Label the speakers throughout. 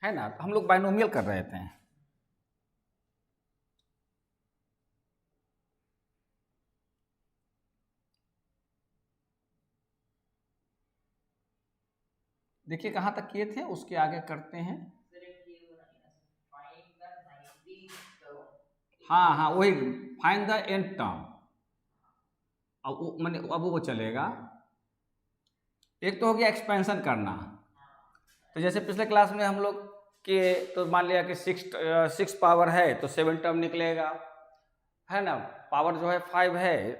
Speaker 1: है ना। हम लोग बाइनोमियल कर रहे थे। देखिए कहाँ तक किए थे, उसके आगे करते हैं। हाँ हाँ वही, फाइंड द एन टर्म। अब वो चलेगा। एक तो हो गया एक्सपेंशन करना। तो जैसे पिछले क्लास में हम लोग किए, तो मान लिया कि सिक्स पावर है तो 7 टर्म निकलेगा, है ना। पावर जो है 5 है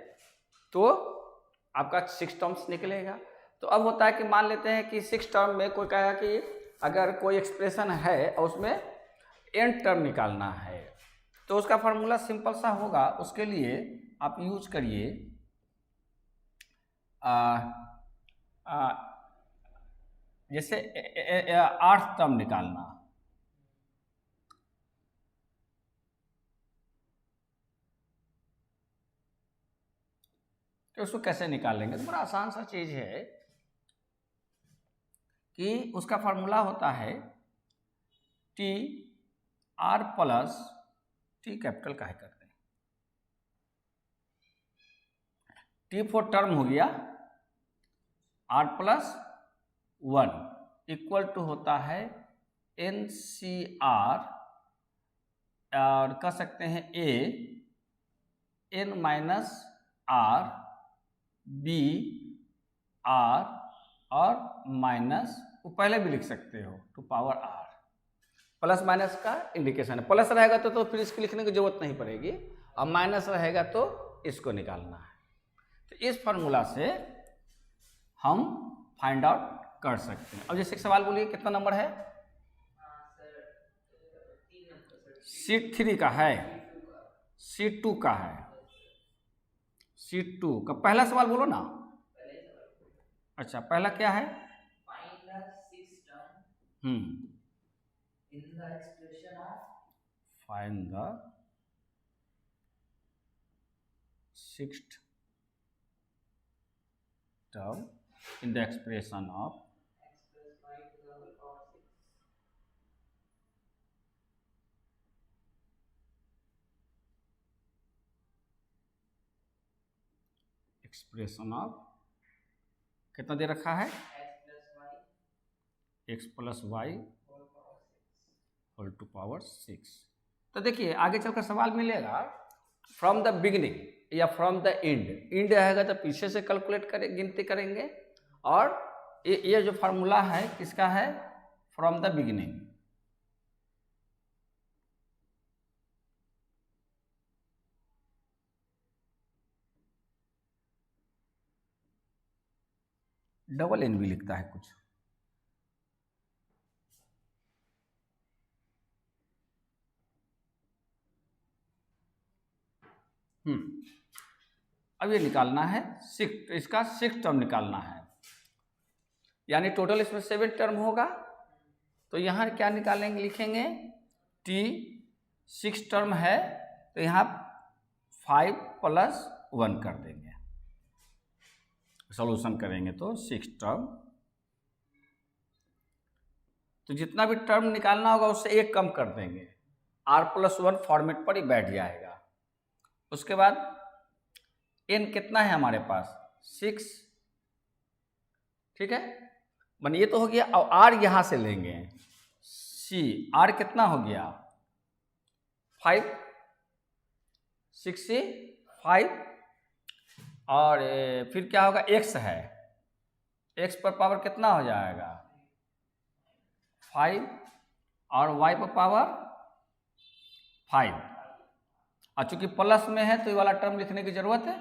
Speaker 1: तो आपका 6 टर्म्स निकलेगा। तो अब होता है कि मान लेते हैं कि 6 टर्म में कोई कहेगा कि अगर कोई एक्सप्रेशन है और उसमें n टर्म निकालना है, तो उसका फार्मूला सिंपल सा होगा। उसके लिए आप यूज करिए जैसे 8 टर्म निकालना। तो उसको कैसे निकालेंगे, तो बड़ा आसान सा चीज है कि उसका फार्मूला होता है T r plus T capital का है करते हैं, टी फोर टर्म हो गया आर प्लस 1 इक्वल टू होता है एन सी आर, और कह सकते हैं A N minus R B R और माइनस, वो पहले भी लिख सकते हो to power R. Plus minus का इंडिकेशन है, प्लस रहेगा तो फिर इसको लिखने की जरूरत नहीं पड़ेगी, और माइनस रहेगा तो इसको निकालना है। तो इस फॉर्मूला से हम फाइंड आउट कर सकते हैं। अब जैसे एक सवाल बोलिए, कितना नंबर है? सीट 3 का है, सीट 2 का है। सीट 2 का पहला सवाल बोलो ना। अच्छा पहला क्या है? Find the sixth term in the expression of कितना दे रखा है? x plus y whole to power 6। तो देखिए आगे चलकर सवाल मिलेगा फ्रॉम द बिगिनिंग या फ्रॉम द एंड। एंड रहेगा तो पीछे से कैलकुलेट करें, गिनती करेंगे। और ये जो फार्मूला है किसका है? From the beginning. Double n भी लिखता है कुछ। अब ये निकालना है सिक्स, इसका 6 टर्म निकालना है, यानी टोटल इसमें 7 टर्म होगा। तो यहाँ क्या निकालेंगे, लिखेंगे टी 6 टर्म है तो यहाँ 5 प्लस 1 कर देंगे, सॉल्यूशन करेंगे तो 6 टर्म। तो जितना भी टर्म निकालना होगा उससे एक कम कर देंगे, r प्लस 1 फॉर्मेट पर ही बैठ जाएगा। उसके बाद n कितना है हमारे पास? 6, ठीक है। मन ये तो हो गया। और r यहां से लेंगे, c r कितना हो गया? 5, 6 से 5, और फिर क्या होगा? x है, x पर पावर कितना हो जाएगा? 5, और y पर पावर 5। और चूंकि प्लस में है तो ये वाला टर्म लिखने की जरूरत है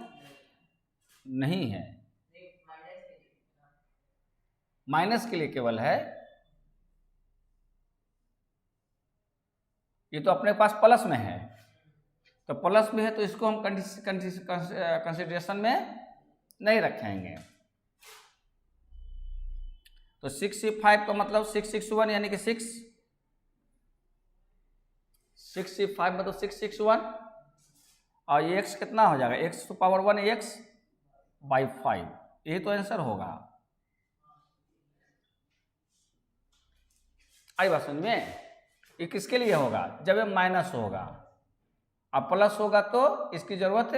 Speaker 1: नहीं है, माइनस के लिए केवल है। ये तो अपने पास प्लस में है, तो प्लस में है तो इसको हम कंसिडरेशन में नहीं रखेंगे। तो 6 से 5 का मतलब 6 6 1 यानी कि 6 से 5 मतलब 6 6 1, और ये x कितना हो जाएगा? x to power 1 x by 5, यही तो आंसर होगा। आई बात समझ में? ये किसके लिए होगा? जब ये माइनस होगा। अब प्लस होगा तो इसकी जरूरत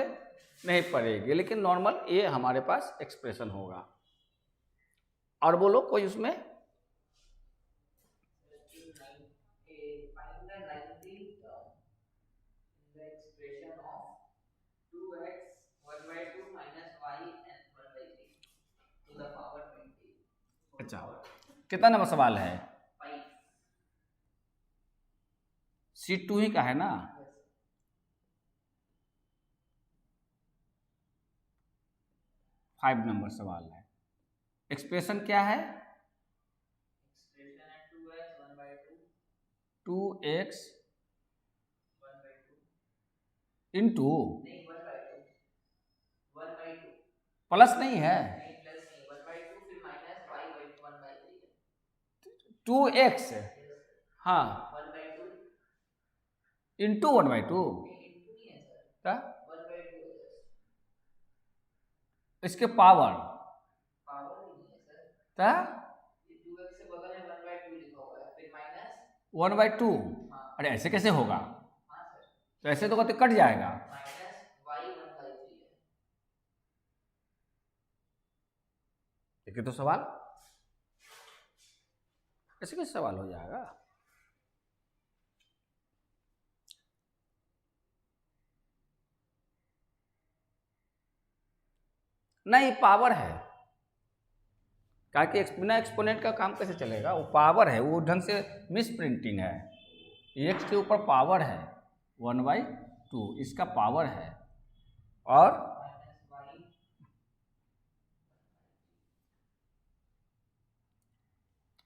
Speaker 1: नहीं पड़ेगी, लेकिन नॉर्मल ये हमारे पास एक्सप्रेशन होगा। और बोलो कोई उसमें? अच्छा, कितना नंबर सवाल है? C2 ही का है ना? फाइव नंबर सवाल है। एक्सप्रेशन क्या है? 2x इंटू प्लस नहीं है, 2x हाँ इंटू 1/2 इसके पावर 1/2। अरे ऐसे कैसे होगा? तो ऐसे तो कहते कट जाएगा। देखिए तो सवाल ऐसे कैसे सवाल हो जाएगा? नहीं, पावर है। क्या कि बिना एक्सपोनेंट का काम कैसे चलेगा? वो पावर है, वो ढंग से मिस प्रिंटिंग है। एक्स के ऊपर पावर है 1/2, इसका पावर है। और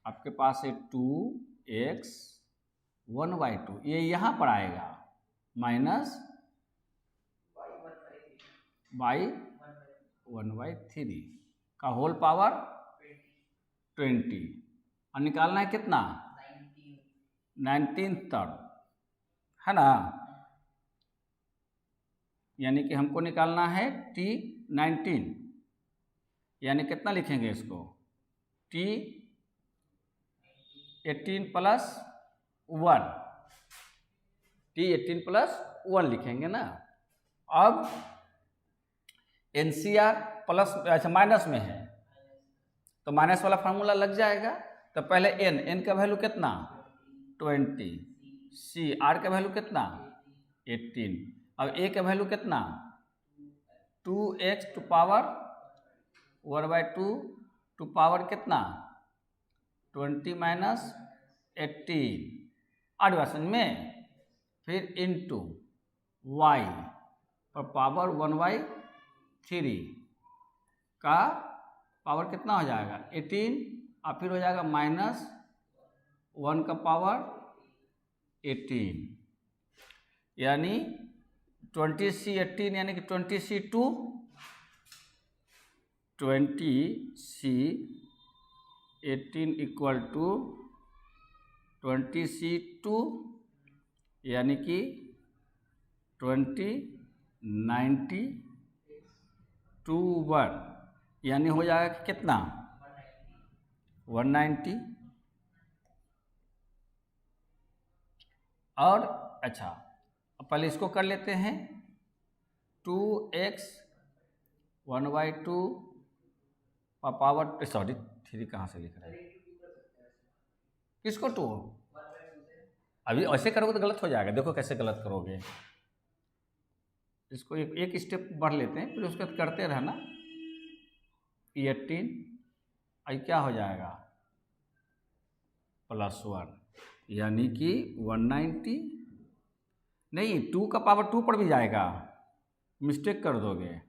Speaker 1: आपके पास है 2x 1/2, ये यहाँ पर आएगा माइनस बाई 1/3 का होल पावर 20, और निकालना है कितना? 19 तक, है ना? यानी कि हमको निकालना है T19, यानी कितना लिखेंगे इसको? T18 प्लस 1, T18 प्लस 1 लिखेंगे ना। अब NCR प्लस, अच्छा माइनस में है तो माइनस वाला फार्मूला लग जाएगा। तो पहले n का वैल्यू कितना? 20, CR का वैल्यू कितना? 18। अब a का वैल्यू कितना? 2x to power 1/2 to power कितना? 20 माइनस 18, 8 बार समझ में। फिर इंटू y और पावर 1/3 का पावर कितना हो जाएगा? 18, और फिर हो जाएगा माइनस 1 का पावर 18, यानी 20C18 यानी कि 20C2, 20C18 equal to 20C2 यानी कि 2090 टू 1, यानी हो जाएगा कि कितना? 190। और अच्छा, अब पहले इसको कर लेते हैं। 2x 1/2 पावर, सॉरी 3 कहाँ से लिख रहे हैं? किसको 2? अभी ऐसे करोगे तो गलत हो जाएगा। देखो कैसे गलत करोगे। इसको एक स्टेप बढ़ लेते हैं, फिर उसके बाद करते रहना। 18 आई क्या हो जाएगा? प्लस 1, यानी कि 190। नहीं, 2 का पावर 2 पर भी जाएगा, मिस्टेक कर दोगे।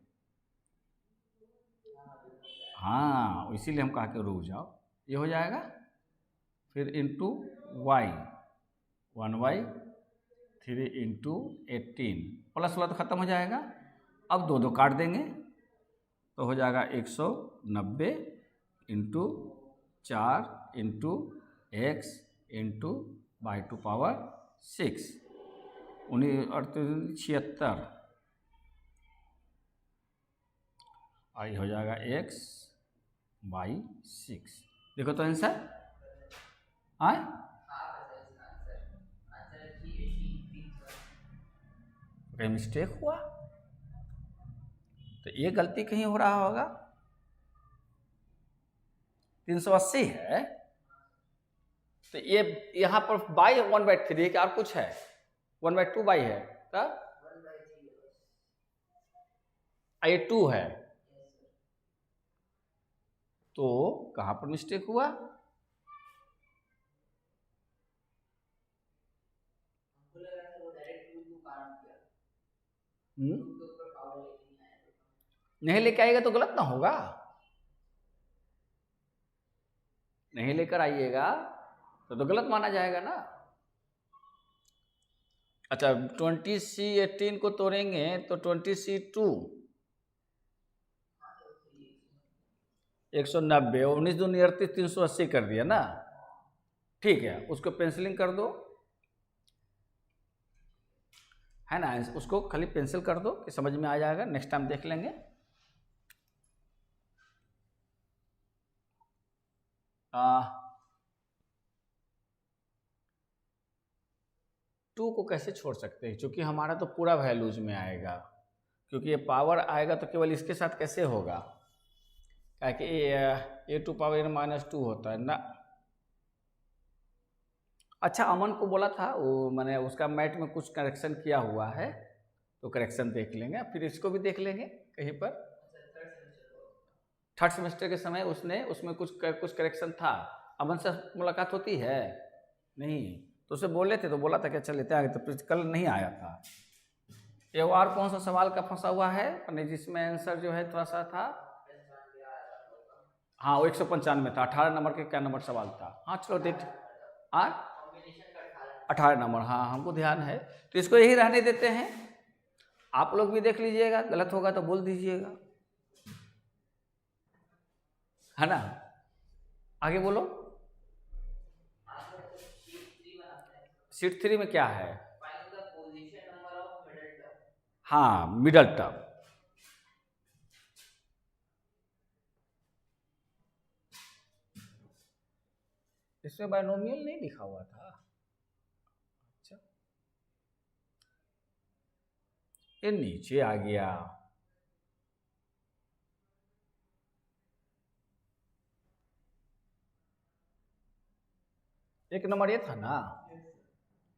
Speaker 1: हाँ, इसीलिए हम कहा कि रुक जाओ। ये हो जाएगा, फिर इंटू y 1/3 इंटू 18, प्लस वाला तो ख़त्म हो जाएगा। अब दो काट देंगे तो हो जाएगा 190 into 4 into x into by two power 6, 76, आई हो जाएगा x/6। देखो तो आंसर आए कहीं मिस्टेक हुआ, तो ये गलती कहीं हो रहा होगा। 380 है, तो ये यहाँ पर बाई 1/3 क्या और कुछ है? 1/2 बाई है, तब ये 2 है, तो कहाँ पर मिस्टेक हुआ? नहीं लेके आएगा तो गलत ना होगा, नहीं लेकर आइएगा तो गलत माना जाएगा ना। अच्छा 20C18 को तोड़ेंगे तो 20C2 190, 19 दूनी 38, 380 कर दिया ना। ठीक है, उसको पेंसिलिंग कर दो, है ना, उसको खाली पेंसिल कर दो कि समझ में आ जाएगा, नेक्स्ट टाइम देख लेंगे। टू को कैसे छोड़ सकते हैं, क्योंकि हमारा तो पूरा वैल्यूज में आएगा, क्योंकि ये पावर आएगा तो केवल इसके साथ कैसे होगा, क्या कि a⁴ होता है ना। अच्छा अमन को बोला था वो, मैंने उसका मैथ में कुछ करेक्शन किया हुआ है, तो करेक्शन देख लेंगे, फिर इसको भी देख लेंगे कहीं पर। थर्ड सेमेस्टर के समय उसमें कुछ करेक्शन था। अमन से मुलाकात होती है नहीं, तो उसे बोले थे तो बोला था कि अच्छा लेते आगे, तो कल नहीं आया था। ये और कौन सा सवाल का फंसा हुआ है जिसमें आंसर जो है थोड़ा सा था? हाँ वो 195 था, 18 नंबर के क्या नंबर सवाल था? हाँ चलो देख, हाँ 18 नंबर, हाँ हमको ध्यान है, तो इसको यही रहने देते हैं। आप लोग भी देख लीजिएगा, गलत होगा तो बोल दीजिएगा, है ना। आगे बोलो। शीट 3 में क्या है? हाँ मिडल टर्म, इसमें बायनोमियल नहीं लिखा हुआ था। अच्छा ये नीचे आ गया, एक नंबर ये था ना,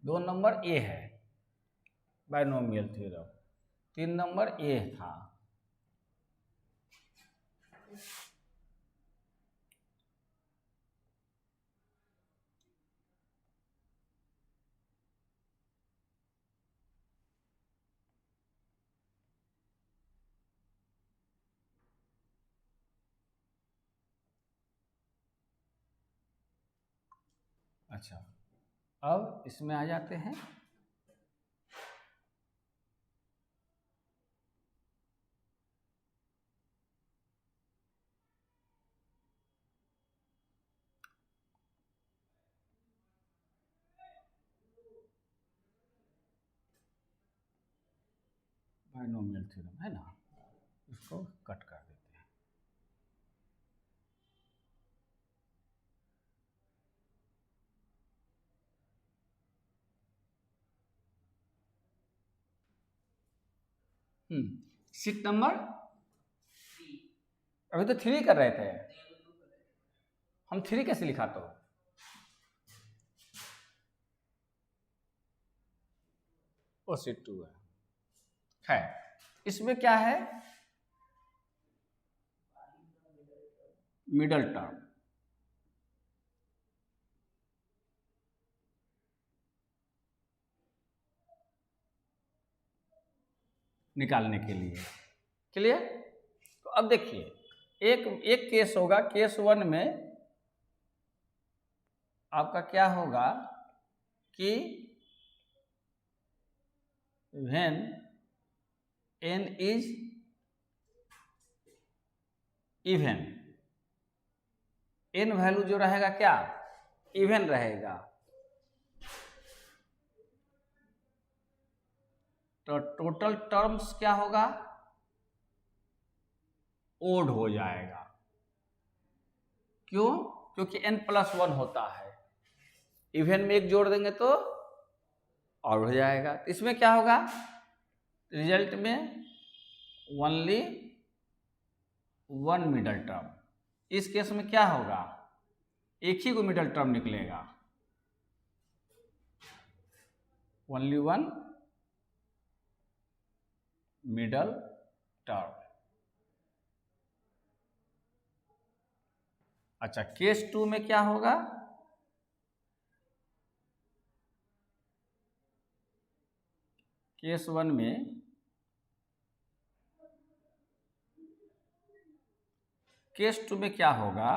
Speaker 1: 2 नंबर ए है बायनोमियल थ्योरम, 3 नंबर ए था। अच्छा अब इसमें आ जाते हैं। बायनोमियल थ्योरम है ना, इसको कट कर देते हैं। सीट नंबर अभी तो 3 कर रहे थे हम, 3 कैसे लिखा? तो वो सीट 2 है। इसमें क्या है? मिडल टर्म, निकालने के लिए, क्लियर। तो अब देखिए एक केस होगा, केस 1 में आपका क्या होगा कि when n is even, n value जो रहेगा क्या? इवन रहेगा, तो टोटल टर्म्स क्या होगा? ओड हो जाएगा। क्यों? क्योंकि n+1 होता है, इवन में एक जोड़ देंगे तो और हो जाएगा। इसमें क्या होगा? रिजल्ट में ओनली वन मिडल टर्म। इस केस में क्या होगा, एक ही को मिडल टर्म निकलेगा, ओनली वन मिडल टर्म। अच्छा, केस 2 में क्या होगा, केस 1 में केस 2 में क्या होगा,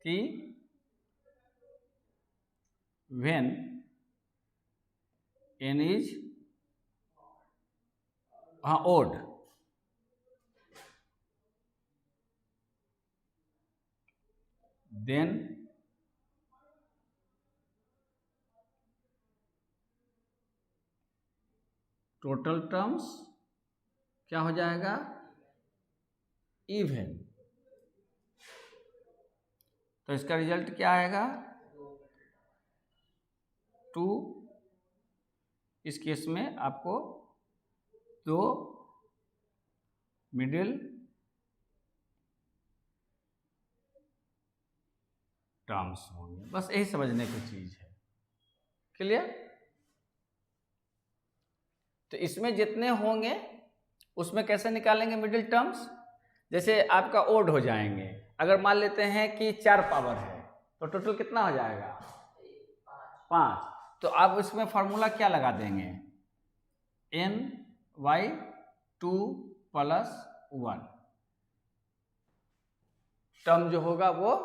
Speaker 1: कि when n is odd, then total terms क्या हो जाएगा, इवन। तो इसका रिजल्ट क्या आएगा, 2। इस केस में आपको 2 मिडिल टर्म्स होंगे। बस यही समझने की चीज है, क्लियर। तो इसमें जितने होंगे उसमें कैसे निकालेंगे मिडिल टर्म्स, जैसे आपका ओड हो जाएंगे। अगर मान लेते हैं कि 4 पावर है तो टोटल कितना हो जाएगा, 5। तो आप इसमें फॉर्मूला क्या लगा देंगे, n/2 + 1 टर्म जो होगा वो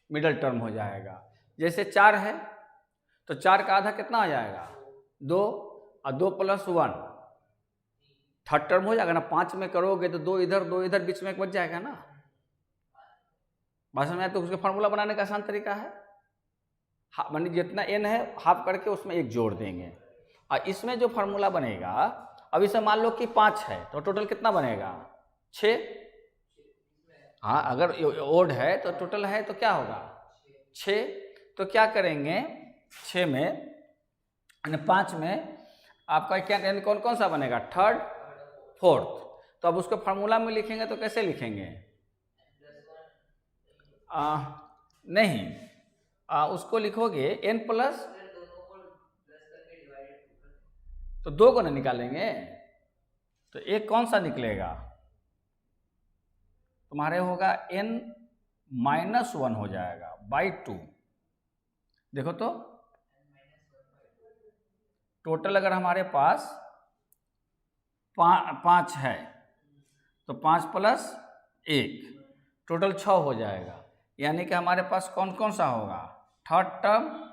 Speaker 1: मिडल टर्म हो जाएगा। जैसे 4 है तो 4 का आधा कितना हो जाएगा, 2, और 2 + 1 थर्ड टर्म हो जाएगा ना। 5 में करोगे तो 2 इधर 2 इधर, बीच में एक बच जाएगा ना। भाषा में तो उसके फॉर्मूला बनाने का आसान तरीका है, मानी जितना n है हाफ करके उसमें 1 जोड़ देंगे। और इसमें जो फार्मूला बनेगा, अब इसे मान लो कि 5 है तो टोटल कितना बनेगा, 6। हाँ, अगर ओड है तो टोटल है तो क्या होगा, 6। तो क्या करेंगे, 6 में यानी 5 में आपका क्या यानी कौन कौन सा बनेगा, थर्ड फोर्थ। तो अब उसको फार्मूला में लिखेंगे तो कैसे लिखेंगे, नहीं, उसको लिखोगे n प्लस, तो 2 को ना निकालेंगे तो एक कौन सा निकलेगा, तुम्हारे होगा n-1 हो जाएगा /2। देखो तो टोटल अगर हमारे पास 5 है तो 5 + 1 टोटल 6 हो जाएगा। यानी कि हमारे पास कौन कौन सा होगा, third term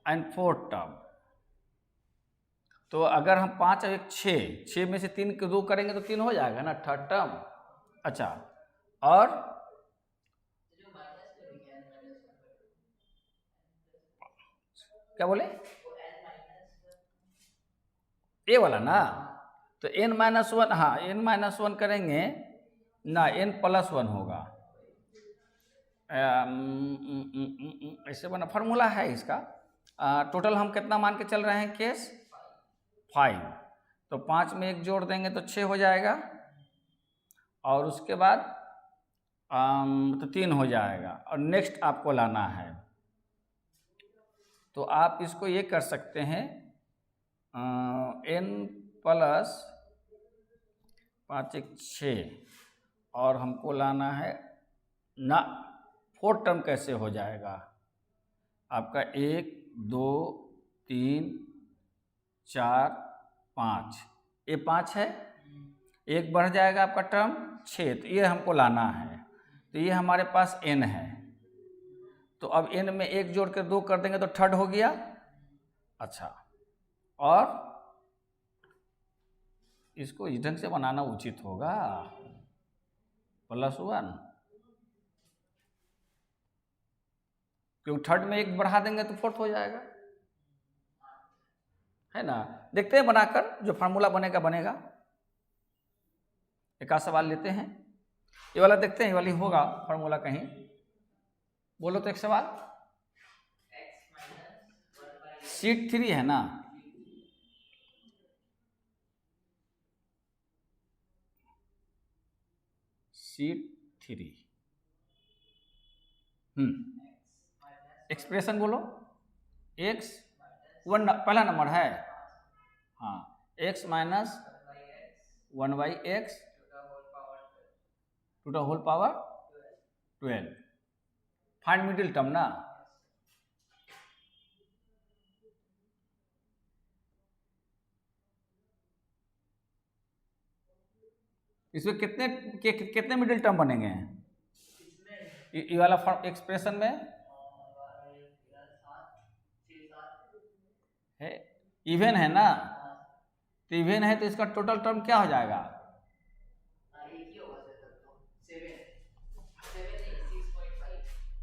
Speaker 1: and fourth term. तो अगर हम 5 और 1 6 में से 3 को 2 करेंगे तो 3 हो जाएगा ना, थर्ड टर्म। अच्छा, और क्या बोले, ए वाला ना, तो n-1, हाँ n-1 करेंगे ना, n + 1 होगा। ऐसे बना फार्मूला है इसका। टोटल हम कितना मान के चल रहे हैं, केस 5। तो 5 में 1 जोड़ देंगे तो 6 हो जाएगा, और उसके बाद तो 3 हो जाएगा। और नेक्स्ट आपको लाना है, तो आप इसको ये कर सकते हैं, n + 5 = 6, और हमको लाना है ना फोर्थ टर्म कैसे हो जाएगा आपका, 1 2 3 4 5, ये 5 है, 1 बढ़ जाएगा आपका टर्म 6, तो ये हमको लाना है। तो ये हमारे पास n है, तो अब n में 1 जोड़ कर 2 कर देंगे तो थर्ड हो गया। अच्छा, और इसको इस ढंग से बनाना उचित होगा, +1, क्योंकि थर्ड में 1 बढ़ा देंगे तो फोर्थ हो जाएगा, है ना। देखते हैं बनाकर, जो फार्मूला बनेगा बनेगा। एक आध सवाल लेते हैं, ये वाला देखते हैं, ये वाली होगा फार्मूला कहीं, बोलो तो एक सवाल। सीट 3 है ना, सीट 3। एक्सप्रेशन बोलो, x 1 पहला नंबर है, हाँ, x minus 1/x to the whole power 12। Find middle term ना, इसमें कितने मिडिल टर्म बनेंगे ये वाला एक्सप्रेशन में है, इवन है ना, तो इवन है तो इसका टोटल टर्म क्या हो जाएगा,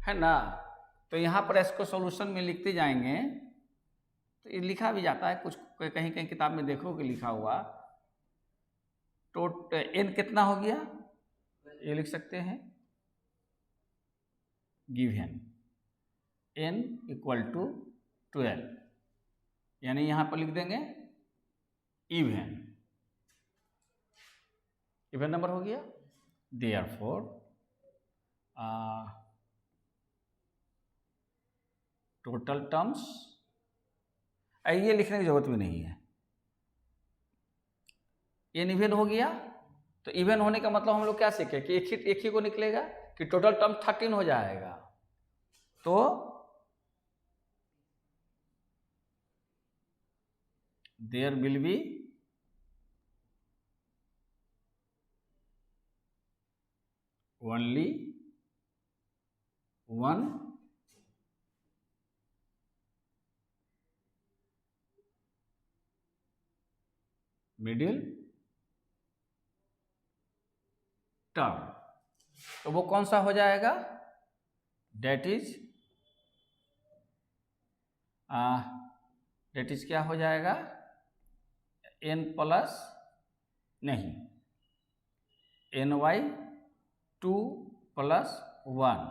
Speaker 1: है ना। तो यहाँ पर इसको सॉल्यूशन में लिखते जाएंगे तो ये लिखा भी जाता है, कुछ कहीं कहीं किताब में देखोगे लिखा हुआ। तो n कितना हो गया, ये लिख सकते हैं, गिवन n इक्वल टू 12, यानी यहाँ पर लिख देंगे इवन नंबर हो गया। देयरफॉर टोटल टर्म्स, ये लिखने की जरूरत भी नहीं है, n इवन हो गया। तो इवन होने का मतलब हम लोग क्या सीखे कि एक ही को निकलेगा कि टोटल टर्म 13 हो जाएगा। तो there will be only one middle term. तो वो कौन सा हो जाएगा, डेट इज क्या हो जाएगा, n प्लस नहीं ny2 + 1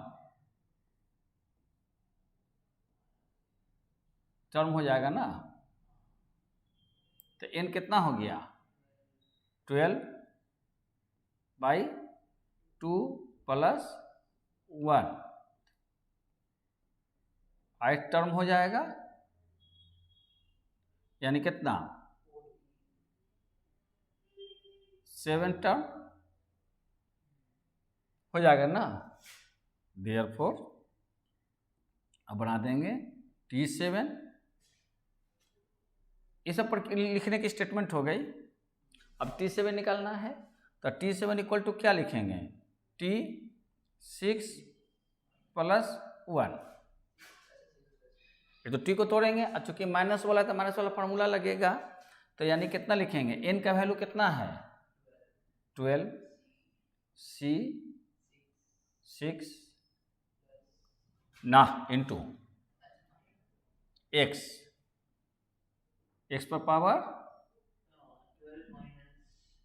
Speaker 1: टर्म हो जाएगा ना। तो n कितना हो गया, 12/2 + 1 8 टर्म हो जाएगा, यानी कितना 7 टर्म हो जाएगा ना। देयरफॉर अब बना देंगे T7, ये सब पर लिखने की स्टेटमेंट हो गई। अब T7 निकालना है तो T7 इक्वल टू क्या लिखेंगे, T6 + 1। ये तो T को तोड़ेंगे, चूंकि माइनस वाला है तो माइनस वाला फॉर्मूला लगेगा, तो यानी कितना लिखेंगे, n का वैल्यू कितना है 12, C6 ना इंटू x पर पावर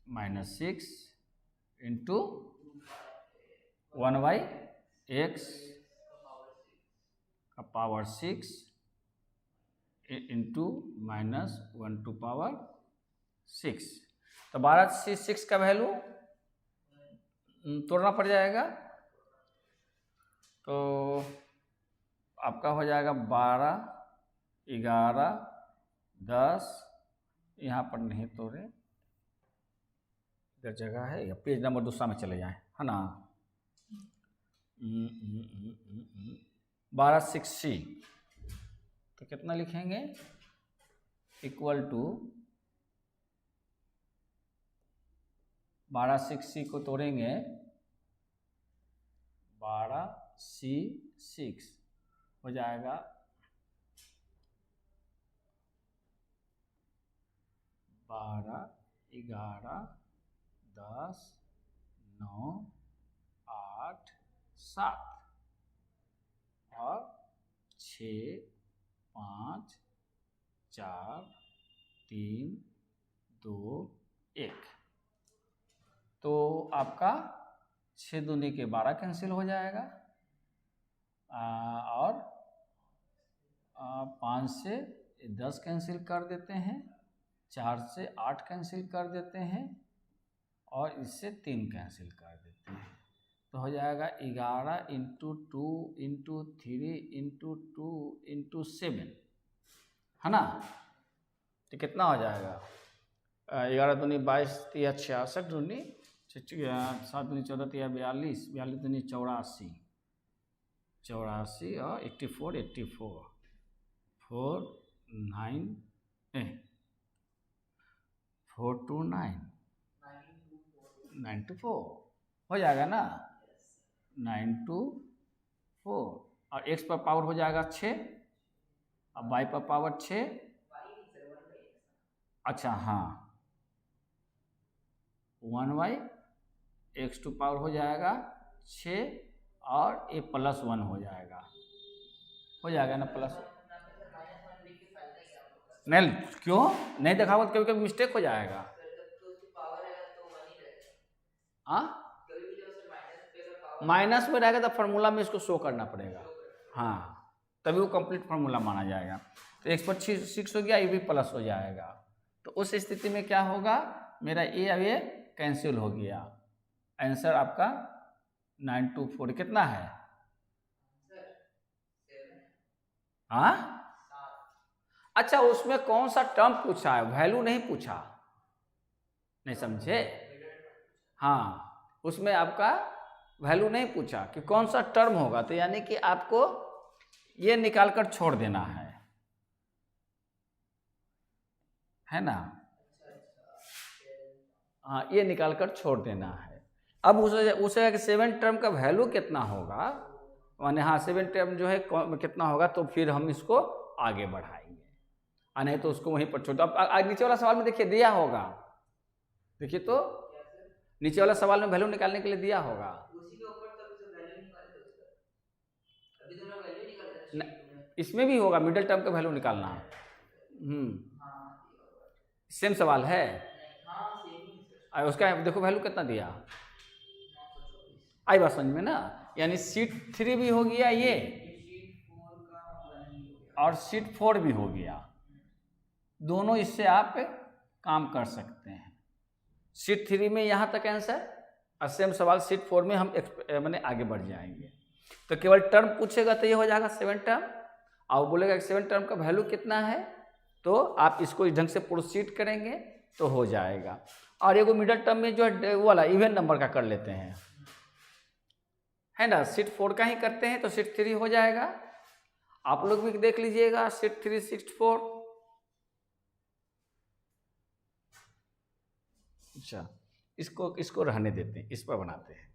Speaker 1: -6 इंटू 1/x का पावर 6 इंटू -1/6। तो 12 से 6 का वैल्यू तोड़ना पड़ जाएगा, तो आपका हो जाएगा 12, 11, 10, यहाँ पर नहीं तोड़े, इधर जगह है, या पेज नंबर दूसरा में चले जाएं, है ना। 12 6C, तो कितना लिखेंगे, इक्वल टू 12 6C को तोड़ेंगे 12C6 हो जाएगा 12, 11, 10, 9, 8, 7 और 6, 5, 4, 3, 2, 1। तो आपका 6 दूनी के 12 कैंसिल हो जाएगा, और 5 से 10 कैंसिल कर देते हैं, 4 से 8 कैंसिल कर देते हैं और इससे 3 कैंसिल कर देते हैं, तो हो जाएगा 11 इंटू 2 इंटू 3 इंटू 2 इंटू 7, है ना। तो कितना हो जाएगा, 11 दूनी 22, 66 दूनी 7 दूनी 14, 42, 42 दूनी 84, 84 और 84, 4 9 4 2 9 9 2 4 हो जाएगा ना, 9 2 4 और x पर पावर हो जाएगा 6 और y पर पावर 6। अच्छा हाँ, 1/x टू पावर हो जाएगा 6 और ये +1 हो जाएगा ना प्लस। नहीं क्यों नहीं देखा हुआ, कभी कभी मिस्टेक हो जाएगा। हाँ माइनस में रहेगा तो फार्मूला में इसको शो करना पड़ेगा, हाँ तभी वो कंप्लीट फार्मूला माना जाएगा। तो x पर 6 हो गया, ये भी प्लस हो जाएगा, तो उस स्थिति में क्या होगा, मेरा ये अब ये कैंसिल हो गया। आंसर आपका 924 कितना है, हाँ अच्छा उसमें कौन सा टर्म पूछा है, वैल्यू नहीं पूछा, नहीं समझे। हाँ उसमें आपका वैल्यू नहीं पूछा कि कौन सा टर्म होगा, तो यानी कि आपको ये निकाल कर छोड़ देना है ना। हाँ ये निकाल कर छोड़ देना है। अब उसे 7 टर्म का वैल्यू कितना होगा, माने हाँ 7 टर्म जो है कितना होगा, तो फिर हम इसको आगे बढ़ाएंगे, नहीं तो उसको वहीं पर छोड़। अब नीचे वाला सवाल में देखिए दिया होगा, देखिए तो नीचे वाला सवाल में वैल्यू निकालने के लिए दिया होगा, इसमें भी होगा मिडिल टर्म का वैल्यू निकालना। सेम सवाल है, उसका देखो वैल्यू कितना दिया, आई बात समझ में ना। यानी शीट 3 भी हो गया ये और शीट 4 भी हो गया, दोनों इससे आप काम कर सकते हैं। शीट 3 में यहाँ तक आंसर और सेम सवाल शीट 4 में हम मैंने आगे बढ़ जाएंगे। तो केवल टर्म पूछेगा तो ये हो जाएगा 7 टर्म, और बोलेगा कि 7 टर्म का वैल्यू कितना है, तो आप इसको इस ढंग से प्रोसीड करेंगे तो हो जाएगा। और एगो मिडिल टर्म में जो है वो वाला इवन नंबर का कर लेते हैं, है ना, शीट 4 का ही करते हैं तो शीट 3 हो जाएगा। आप लोग भी देख लीजिएगा शीट 3 शीट 4। अच्छा इसको रहने देते हैं, इस पर बनाते हैं।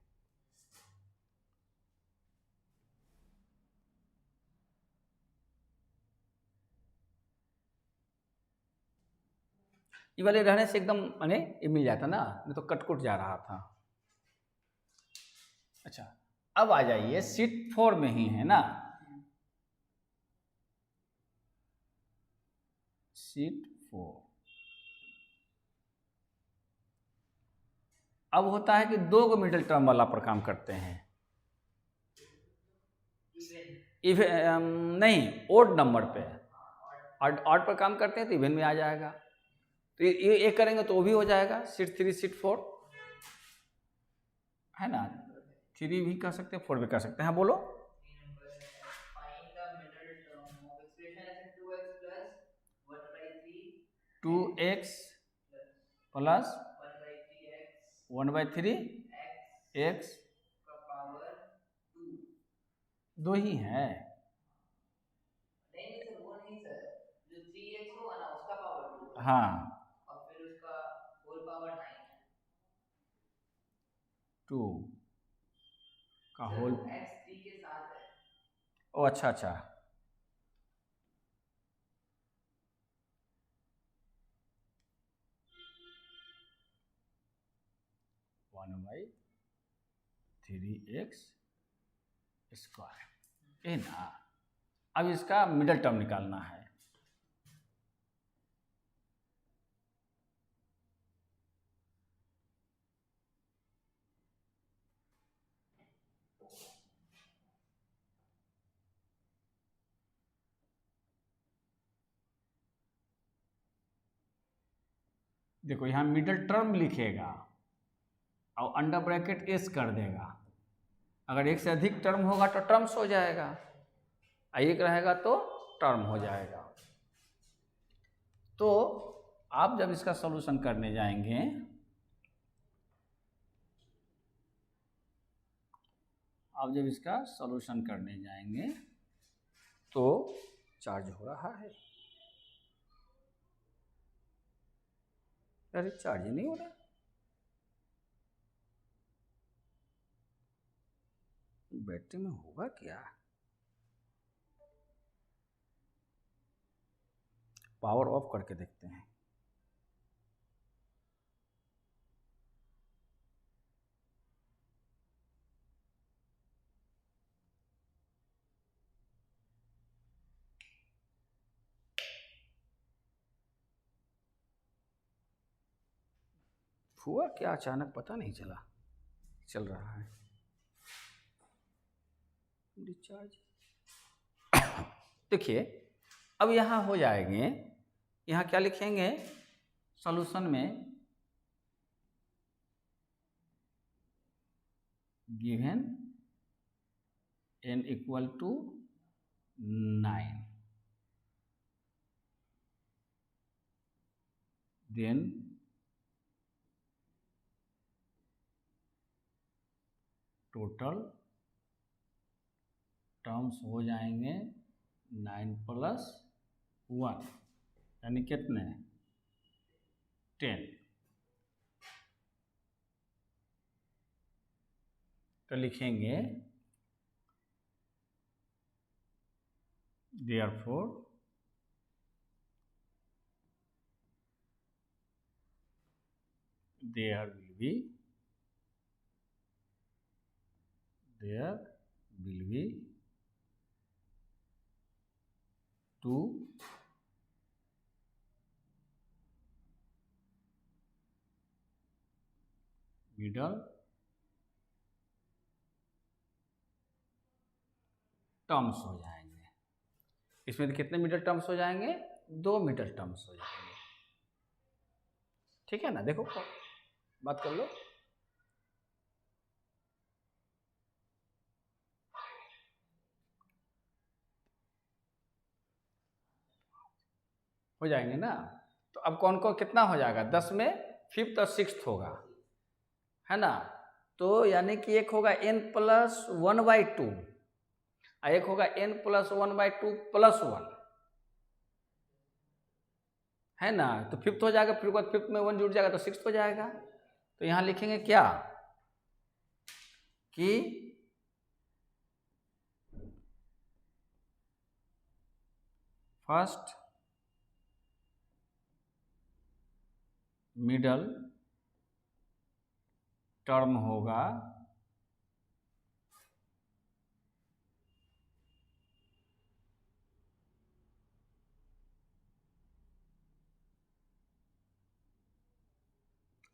Speaker 1: ये वाले रहने से एकदम माने ये मिल जाता ना, नहीं तो कट जा रहा था। अच्छा अब आ जाइए शीट 4 में ही है ना, शीट 4। अब होता है कि 2 मिडिल टर्म वाला पर काम करते हैं, नहीं ओड नंबर पे, ऑड पर काम करते हैं तो इवन में आ जाएगा। तो ये एक करेंगे तो वो भी हो जाएगा, शीट 3 शीट 4 है ना, 3 भी कर सकते हैं 4 भी कर सकते हैं। हाँ बोलो, 2x प्लस 1/3 x 2 ही है, नहीं सर वो नहीं सर, जो 3x होगा ना उसका पावर 2 हाँ और फिर उसका होल पावर 9 है, 2 का होल x 3 के साथ है। ओ अच्छा 1/3x स्क्वायर, ये ना। अब इसका मिडिल टर्म निकालना है, देखो यहाँ मिडल टर्म लिखेगा और अंडर ब्रैकेट एस कर देगा। अगर एक से अधिक टर्म होगा तो टर्म्स हो जाएगा, एक रहेगा तो टर्म हो जाएगा। तो आप जब इसका सॉल्यूशन करने जाएंगे तो चार्ज हो रहा है, अरे चार्ज नहीं हो रहा, बैटरी में होगा क्या? पावर ऑफ करके देखते हैं। हुआ क्या अचानक पता नहीं चला, चल रहा है डिस्चार्ज। देखिए अब यहाँ हो जाएंगे, यहाँ क्या लिखेंगे सॉल्यूशन में, given n equal to 9, then total terms हो जाएंगे 9 + 1 यानी कितने 10। तो लिखेंगे therefore there will be 2 middle terms हो जाएंगे। इसमें कितने मिडल टर्म्स हो जाएंगे 2 मिडल टर्म्स हो जाएंगे, ठीक है ना। देखो बात कर लो, हो जाएंगे ना। तो अब कौन कौन कितना हो जाएगा 10 में 5th और 6th होगा, है ना। तो यानी कि एक होगा n + 1/2 और एक होगा n + 1/2 + 1, है ना। तो 5th हो जाएगा, फिर 5th में 1 जुड़ जाएगा तो 6th हो जाएगा। तो यहाँ लिखेंगे क्या कि फर्स्ट मिडल टर्म होगा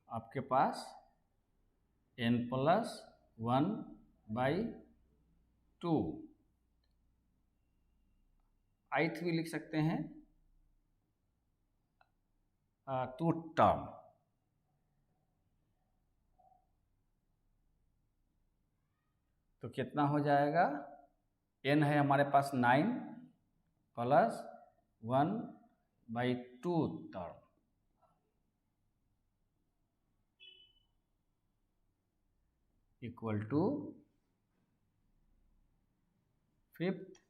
Speaker 1: आपके पास n + 1/2, ith भी लिख सकते हैं 2 टर्म। तो कितना हो जाएगा n है हमारे पास 9 + 1/2 term equal to 5th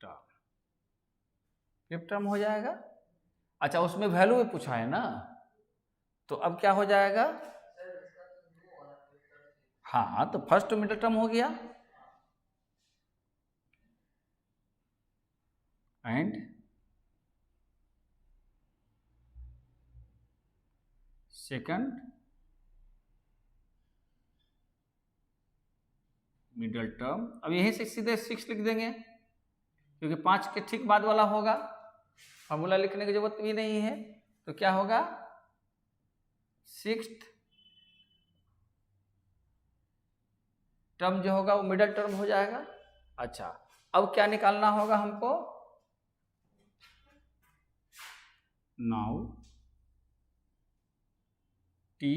Speaker 1: term. 5th term हो जाएगा। अच्छा उसमें वैल्यू भी पूछा है ना, तो अब क्या हो जाएगा, हाँ तो फर्स्ट मिडल टर्म हो गया एंड सेकंड मिडल टर्म। अब यहीं से सीधे 6 लिख देंगे क्योंकि 5 के ठीक बाद वाला होगा, फॉर्मूला लिखने की जरूरत भी नहीं है। तो क्या होगा 6th टर्म जो होगा वो मिडल टर्म हो जाएगा। अच्छा अब क्या निकालना होगा हमको, नाउ टी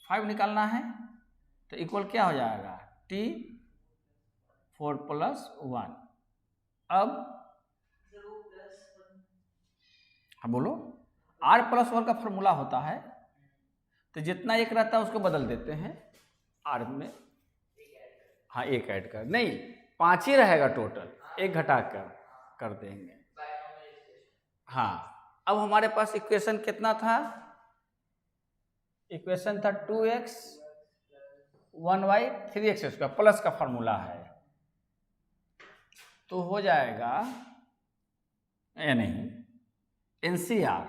Speaker 1: 5 निकालना है तो इक्वल क्या हो जाएगा टी 4 + 1। अब हाँ बोलो, r+1 का फॉर्मूला होता है तो जितना एक रहता है उसको बदल देते हैं r में। हाँ एक ऐड कर, नहीं 5 ही रहेगा टोटल, एक घटा कर देंगे। हाँ अब हमारे पास इक्वेशन कितना था, इक्वेशन था 2x 1y 3x² प्लस का फॉर्मूला है तो हो जाएगा या नहीं NCR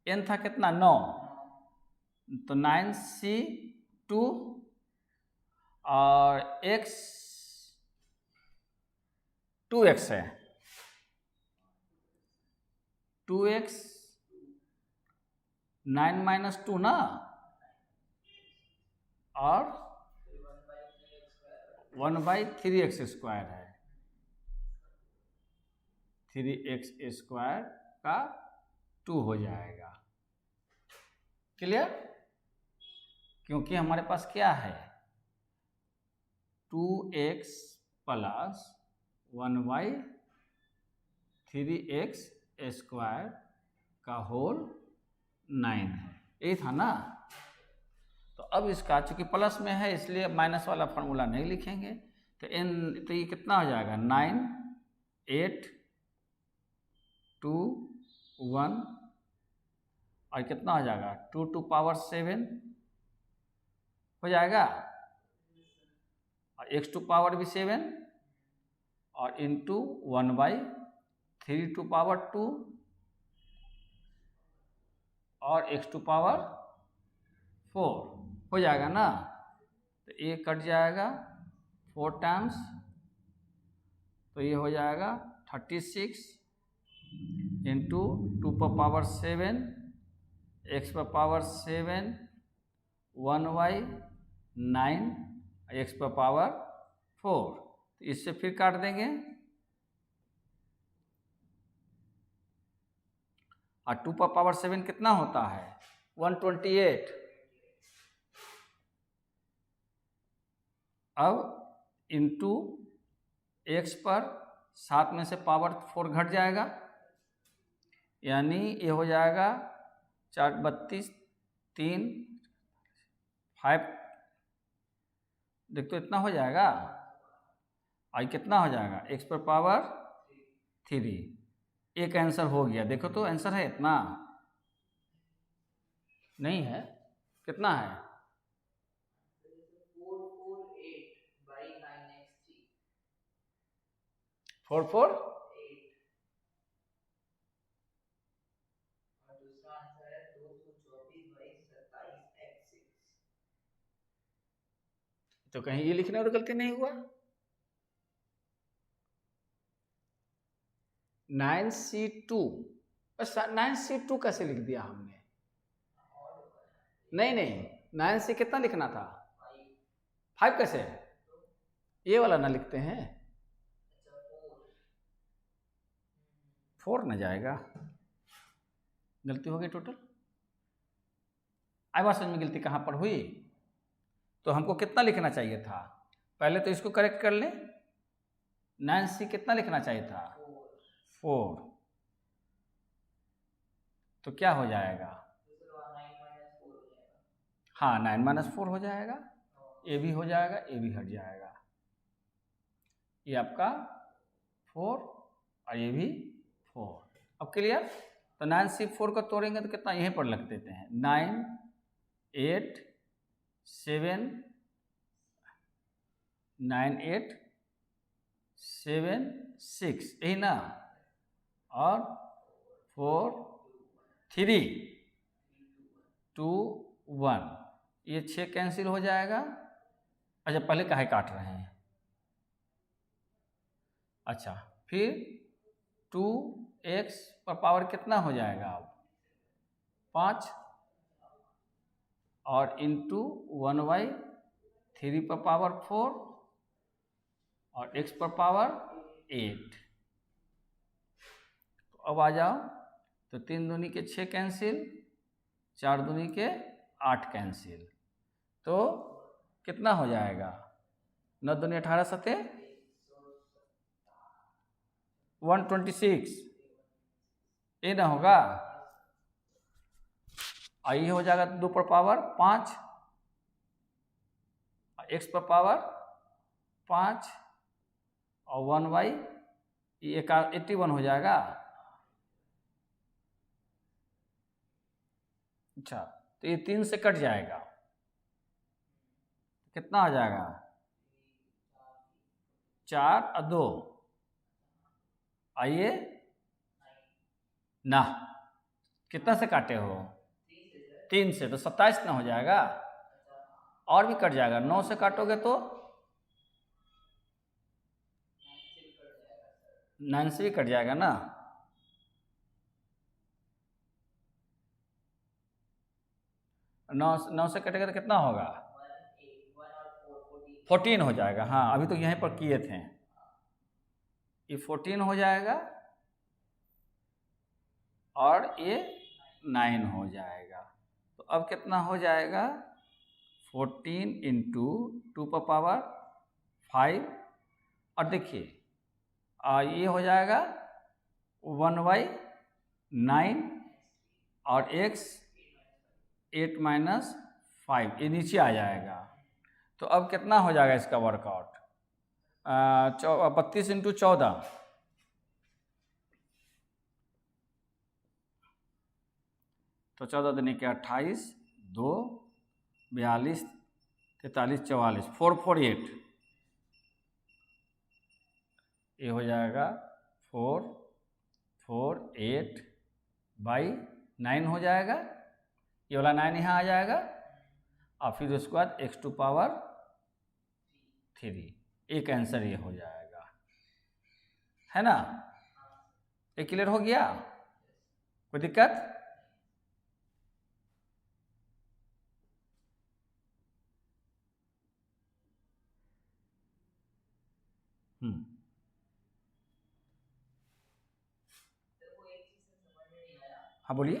Speaker 1: n था कितना 9 तो 9C2 और x 2x है 2x 9 - 2 ना और 1/3x² है 3x² का 2 हो जाएगा। क्लियर, क्योंकि हमारे पास क्या है 2x + 1/3x² का होल 9 है, यही था ना। तो अब इसका चूंकि प्लस में है इसलिए माइनस वाला फॉर्मूला नहीं लिखेंगे तो तो ये कितना हो जाएगा 9 8 2 1 और कितना हो जाएगा 2 to power 7 हो जाएगा और x to power भी 7 और इंटू 1/3 to power 2 और x to power 4 हो जाएगा ना। तो ये कट जाएगा 4 टाइम्स तो ये हो जाएगा 36 इंटू 2 पर पावर 7 x पर पावर 7 1/9 x पर पावर 4 तो इससे फिर काट देंगे और 2 पर पावर 7 कितना होता है 128। अब इंटू x पर 7 में से पावर 4 घट जाएगा यानी ये हो जाएगा 4 32 3 5 देख तो इतना हो जाएगा और कितना हो जाएगा x पर पावर 3। एक आंसर हो गया, देखो तो आंसर है इतना नहीं है, कितना है 448 तो कहीं ये लिखने और गलती नहीं हुआ 9C2 बस 9C2 कैसे लिख दिया हमने, नहीं 9C कितना लिखना था 5 कैसे ये वाला ना लिखते हैं 4 ना जाएगा, गलती हो गई टोटल। आई बात समझ में गलती कहाँ पर हुई, तो हमको कितना लिखना चाहिए था, पहले तो इसको करेक्ट कर ले 9C कितना लिखना चाहिए था 4 तो क्या हो जाएगा हाँ 9 - 4 हो जाएगा, ये भी हो जाएगा ये भी हट जाएगा, ये आपका 4 और ये भी 4। अब क्लियर, तो 9C 4 को तोड़ेंगे तो कितना यहीं पर लग देते हैं 9 8 7 9 8 7 6 यही ना और 4 3 2 1 ये 6 कैंसिल हो जाएगा। अच्छा पहले काहे काट रहे हैं, अच्छा फिर 2x पर पावर कितना हो जाएगा अब 5 और इंटू 1/3 पर पावर 4 और x पर पावर 8। तो अब आ जाओ तो 3 दूनी के 6 कैंसिल, 4 दूनी के 8 कैंसिल, तो कितना हो जाएगा? 9 दूनी 18 सते 126, ये ना होगा? आई हो जाएगा 2 पर पावर 5, x पर पावर 5 और 1/, ये 81 हो जाएगा। अच्छा, तो ये 3 से कट जाएगा, कितना आ जाएगा? 4 और 2, आइए ना, कितना से काटे हो? 3 से, तो 27 ना हो जाएगा, और भी कट जाएगा। 9 से काटोगे तो 9 से भी कट जाएगा ना। नौ से कटेगा तो कितना होगा? 14 हो जाएगा। हाँ, अभी तो यहीं पर किए थे, ये 14 हो जाएगा और ये 9 हो जाएगा। तो अब कितना हो जाएगा? 14 इंटू 2 पर पावर 5, और देखिए ये हो जाएगा 1/9 और x 8 माइनस 5, ये नीचे आ जाएगा। तो अब कितना हो जाएगा इसका वर्कआउट? 32 इंटू 14, तो 14 दूनी के 28, 2 42 43 44, 448, ये हो जाएगा 448/9 हो जाएगा। ये वाला 9 यहाँ आ जाएगा, और फिर उसके बाद x टू पावर 3, एक आंसर ये हो जाएगा, है ना? ये क्लियर हो गया? कोई दिक्कत? हाँ बोलिए।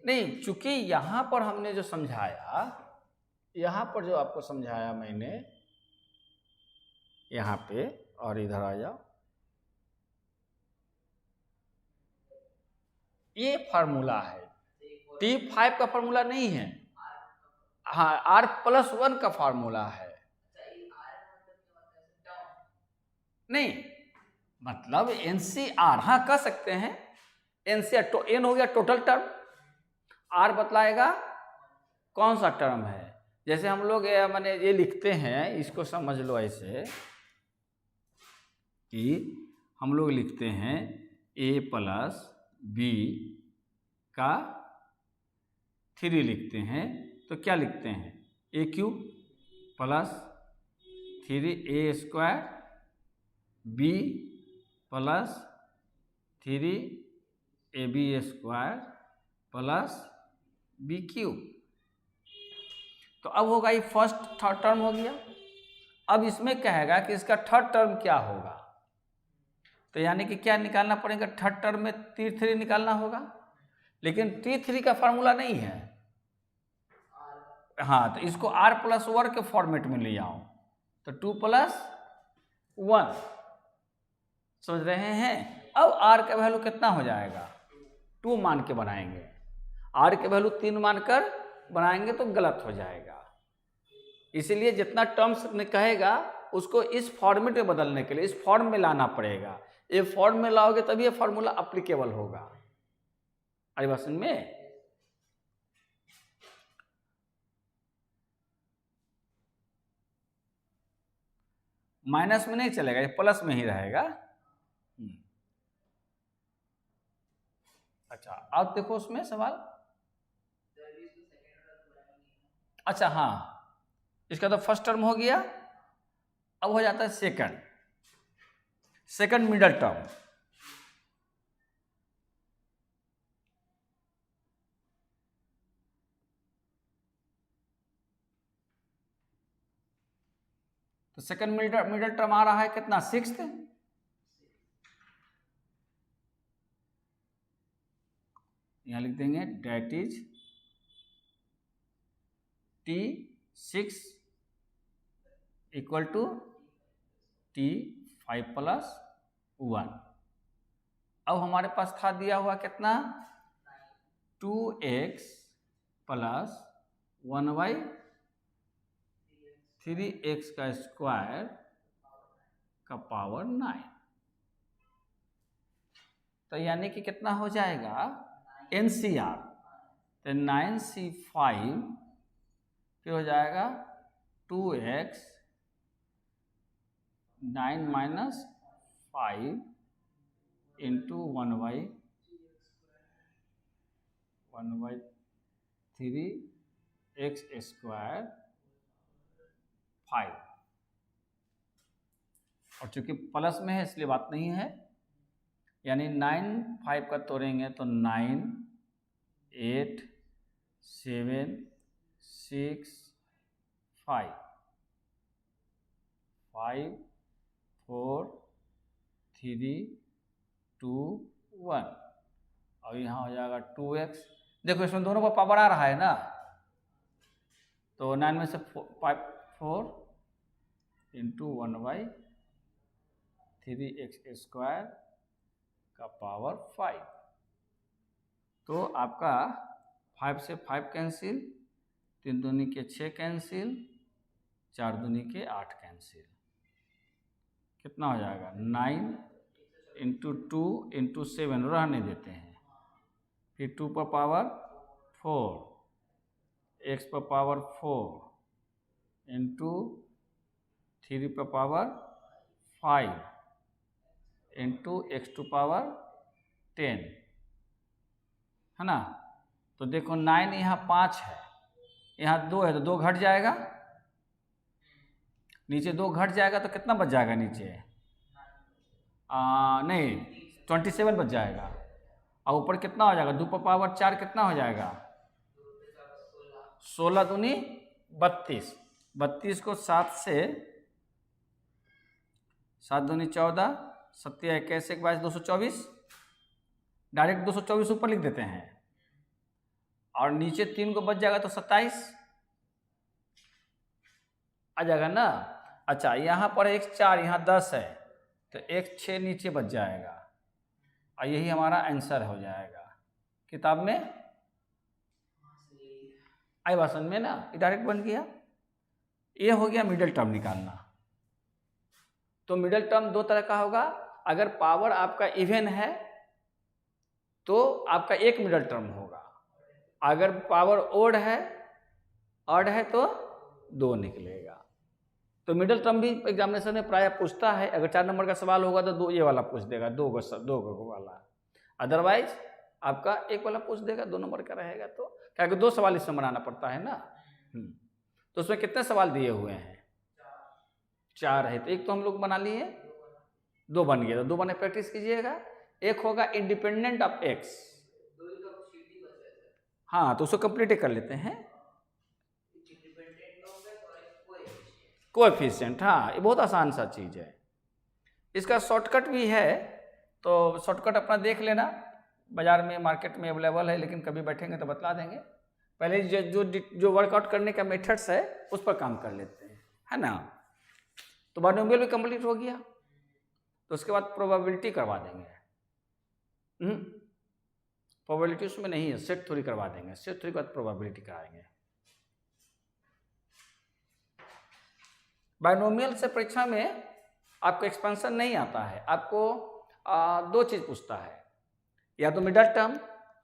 Speaker 1: नहीं, चूंकि यहाँ पर हमने जो समझाया, यहाँ पर जो आपको समझाया मैंने, यहाँ पे, और इधर आ जाओ, ये फार्मूला है, T5 का फार्मूला नहीं है। हाँ, R+1 का फार्मूला है। नहीं, मतलब NCR, हाँ कह सकते हैं NCR, तो N हो गया टोटल टर्म, R बतलाएगा कौन सा टर्म है। जैसे हम लोग माने ये लिखते हैं, इसको समझ लो ऐसे कि हम लोग लिखते हैं A+B का 3 लिखते हैं, तो क्या लिखते हैं? AQ plus 3A² B plus 3AB² plus BQ। तो अब होगा ये फर्स्ट थर्ड टर्म हो गया। अब इसमें कहेगा कि इसका थर्ड टर्म क्या होगा, तो यानी कि क्या निकालना पड़ेगा? थर्ड टर्म में T3 निकालना होगा, लेकिन T3 का फार्मूला नहीं है। हाँ, तो इसको R+1 के फॉर्मेट में ले आओ, तो 2+1, समझ रहे हैं? अब R का वैल्यू कितना हो जाएगा? 2 मान के बनाएंगे। R के वैल्यू 3 मानकर बनाएंगे तो गलत हो जाएगा। इसीलिए जितना टर्म्स में कहेगा उसको इस फॉर्मेट में बदलने के लिए इस फॉर्म में लाना पड़ेगा। ये फॉर्म में लाओगे तभी ये फॉर्मूला अप्लीकेबल होगा। आई बात समझ में? माइनस में नहीं चलेगा, ये प्लस में ही रहेगा। अच्छा, अब देखो उसमें सवाल। अच्छा हाँ, इसका तो फर्स्ट टर्म हो गया, अब हो जाता है सेकंड मिडल टर्म। तो सेकंड मिडल टर्म आ रहा है कितना? 6th। यहाँ लिख देंगे that is T6 equal to T5 plus 1। अब हमारे पास था दिया हुआ कितना 2x प्लस 1/3x का स्क्वायर का पावर 9। तो यानी कि कितना हो जाएगा NCR, तो 9C5 फिर हो जाएगा 2x 9 minus 5 into 1/3x square 5। और चूंकि प्लस में है इसलिए बात नहीं है, यानी 9 5 का तोड़ेंगे तो 9 8 7 6 5 5 4 3 2 1 और यहाँ हो जाएगा 2x। देखो इसमें दोनों का पावर आ रहा है ना, तो 9 में से 4 इंटू 1/3x स्क्वायर का पावर 5। तो आपका 5 से 5 कैंसिल, 3 दूनी के 6 कैंसिल, 4 दूनी के 8 कैंसिल, कितना हो जाएगा 9 इंटू 2 इंटू 7 रहने देते हैं, फिर 2 पर पावर 4 x पर पावर 4 इंटू 3 पर power 5 into x to power 10 है ना। तो देखो 9 यहाँ 5 है, यहाँ 2 है तो 2 घट जाएगा, नीचे 2 घट जाएगा तो कितना बच जाएगा नीचे नहीं 27 बच जाएगा, और ऊपर कितना हो जाएगा 2 पर पावर 4 कितना हो जाएगा 16 दूनी 32, 32 को 7 से 7 दूनी 14 7 21 22 224, डायरेक्ट 224 ऊपर लिख देते हैं और नीचे 3 को बच जाएगा तो 27 आ जाएगा ना। अच्छा यहाँ पर एक 4 यहाँ 10 है तो एक 6 नीचे बच जाएगा और यही हमारा आंसर हो जाएगा किताब में आई भाषण में ना, ये डायरेक्ट बन गया। ये हो गया मिडिल टर्म निकालना। तो मिडिल टर्म दो तरह का होगा, अगर पावर आपका इवन है तो आपका एक मिडिल टर्म होगा, अगर पावर ऑड है तो 2 निकलेगा। तो मिडिल टर्म भी एग्जामिनेशन में प्राय पूछता है, अगर 4 नंबर का सवाल होगा तो 2 ये वाला पूछ देगा, 2 वाला, अदरवाइज आपका 1 वाला पूछ देगा, 2 नंबर का रहेगा। तो क्या 2 सवाल इसमें बनाना पड़ता है ना। तो उसमें कितने सवाल दिए हुए हैं 4 है, तो 1 तो हम लोग बना लिए, 2 बन गया, तो 2 बने प्रैक्टिस कीजिएगा। एक होगा इंडिपेंडेंट ऑफ एक्स, हाँ तो उसको कंप्लीट कर लेते हैं। कोएफिशिएंट, हाँ ये बहुत आसान सा चीज़ है, इसका शॉर्टकट भी है, तो शॉर्टकट अपना देख लेना, बाजार में मार्केट में अवेलेबल है, लेकिन कभी बैठेंगे तो बतला देंगे। पहले जो वर्कआउट करने का मेथड्स है उस पर काम कर लेते हैं, है ना। तो बाइनोमियल भी कंप्लीट हो गया, तो उसके बाद प्रोबेबिलिटी करवा देंगे। प्रोबेबिलिटी उसमें नहीं है, सेट थ्योरी करवा देंगे, सेट थ्योरी के बाद प्रोबेबिलिटी कराएंगे। बाइनोमियल से परीक्षा में आपको एक्सपेंशन नहीं आता है, आपको 2 चीज़ पूछता है, या तो मिडिल टर्म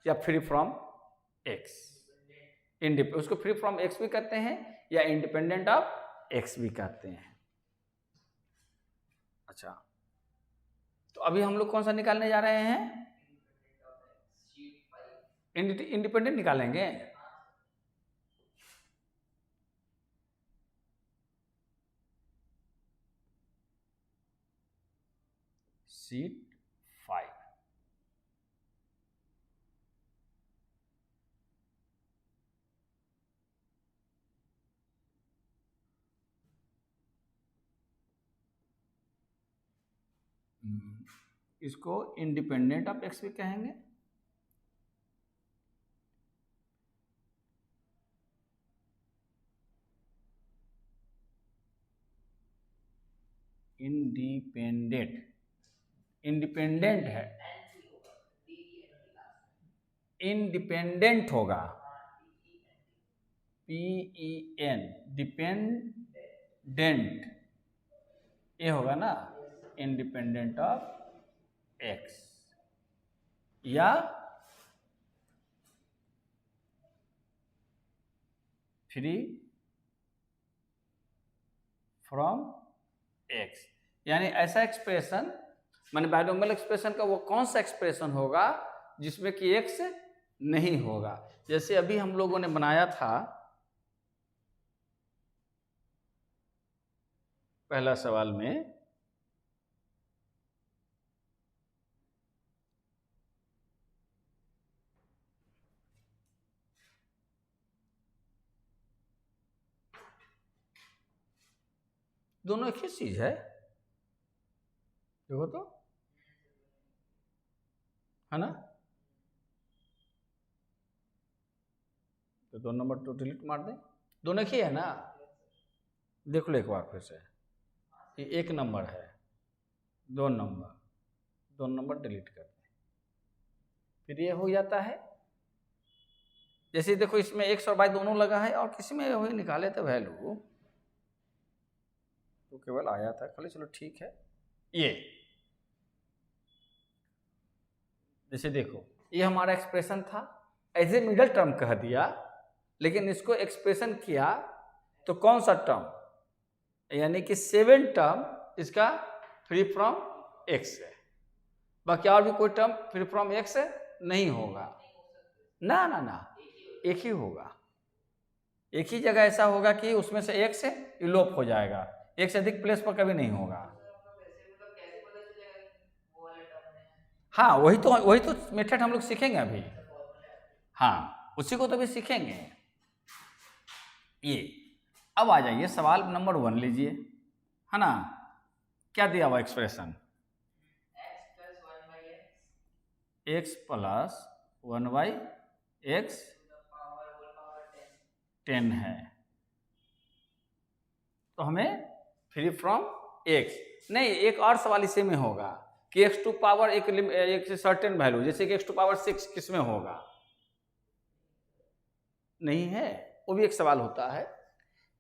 Speaker 1: या फ्री फ्रॉम एक्स। उसको फ्री फ्रॉम एक्स भी कहते हैं या इंडिपेंडेंट ऑफ एक्स भी कहते हैं। अच्छा तो अभी हम लोग कौन सा निकालने जा रहे हैं, इंडिपेंडेंट निकालेंगे। शीट 5 इसको इंडिपेंडेंट ऑफ एक्स भी कहेंगे। इंडिपेंडेंट है, इंडिपेंडेंट होगा, PEN डिपेंडेंट, ये होगा ना, इंडिपेंडेंट ऑफ एक्स, या फ्री फ्रॉम एक्स। यानी ऐसा एक्सप्रेशन, माने बायनोमियल एक्सप्रेशन का वो कौन सा एक्सप्रेशन होगा जिसमें कि एक्स नहीं होगा। जैसे अभी हम लोगों ने बनाया था पहला सवाल में, दोनों एक ही चीज है, देखो तो, है ना। तो 2 नंबर तो डिलीट मार दें, दोनों एक ही है ना। देख लो एक बार फिर से, ये 1 नंबर है, 2 नंबर डिलीट कर दें, फिर ये हो जाता है। जैसे देखो इसमें x और y दोनों लगा है, और किसी में वही निकाले थे वैल्यू तो केवल आया था खाली, चलो ठीक है। ये जैसे देखो, ये हमारा एक्सप्रेशन था, एज ए मिडल टर्म कह दिया, लेकिन इसको एक्सप्रेशन किया तो कौन सा टर्म, यानी कि 7 टर्म इसका फ्री फ्रॉम एक्स है, बाकी और भी कोई टर्म फ्री फ्रॉम एक्स नहीं होगा ना, ना ना, एक ही होगा। एक ही जगह ऐसा होगा कि उसमें से एक से इलोप हो जाएगा, एक से अधिक प्लेस पर कभी नहीं होगा। हाँ, वही तो मेथड हम लोग सीखेंगे अभी। हाँ, उसी को तो अभी सीखेंगे। ये अब आ जाइए सवाल नंबर 1 लीजिए, है ना। क्या दिया हुआ एक्सप्रेशन, x प्लस 1/x 10 है, तो हमें फ्री फ्रॉम x नहीं, एक और सवाल इसी में होगा कि x टू पावर एक सर्टेन वैल्यू, जैसे कि x टू पावर 6 किस में होगा, नहीं है। वो भी एक सवाल होता है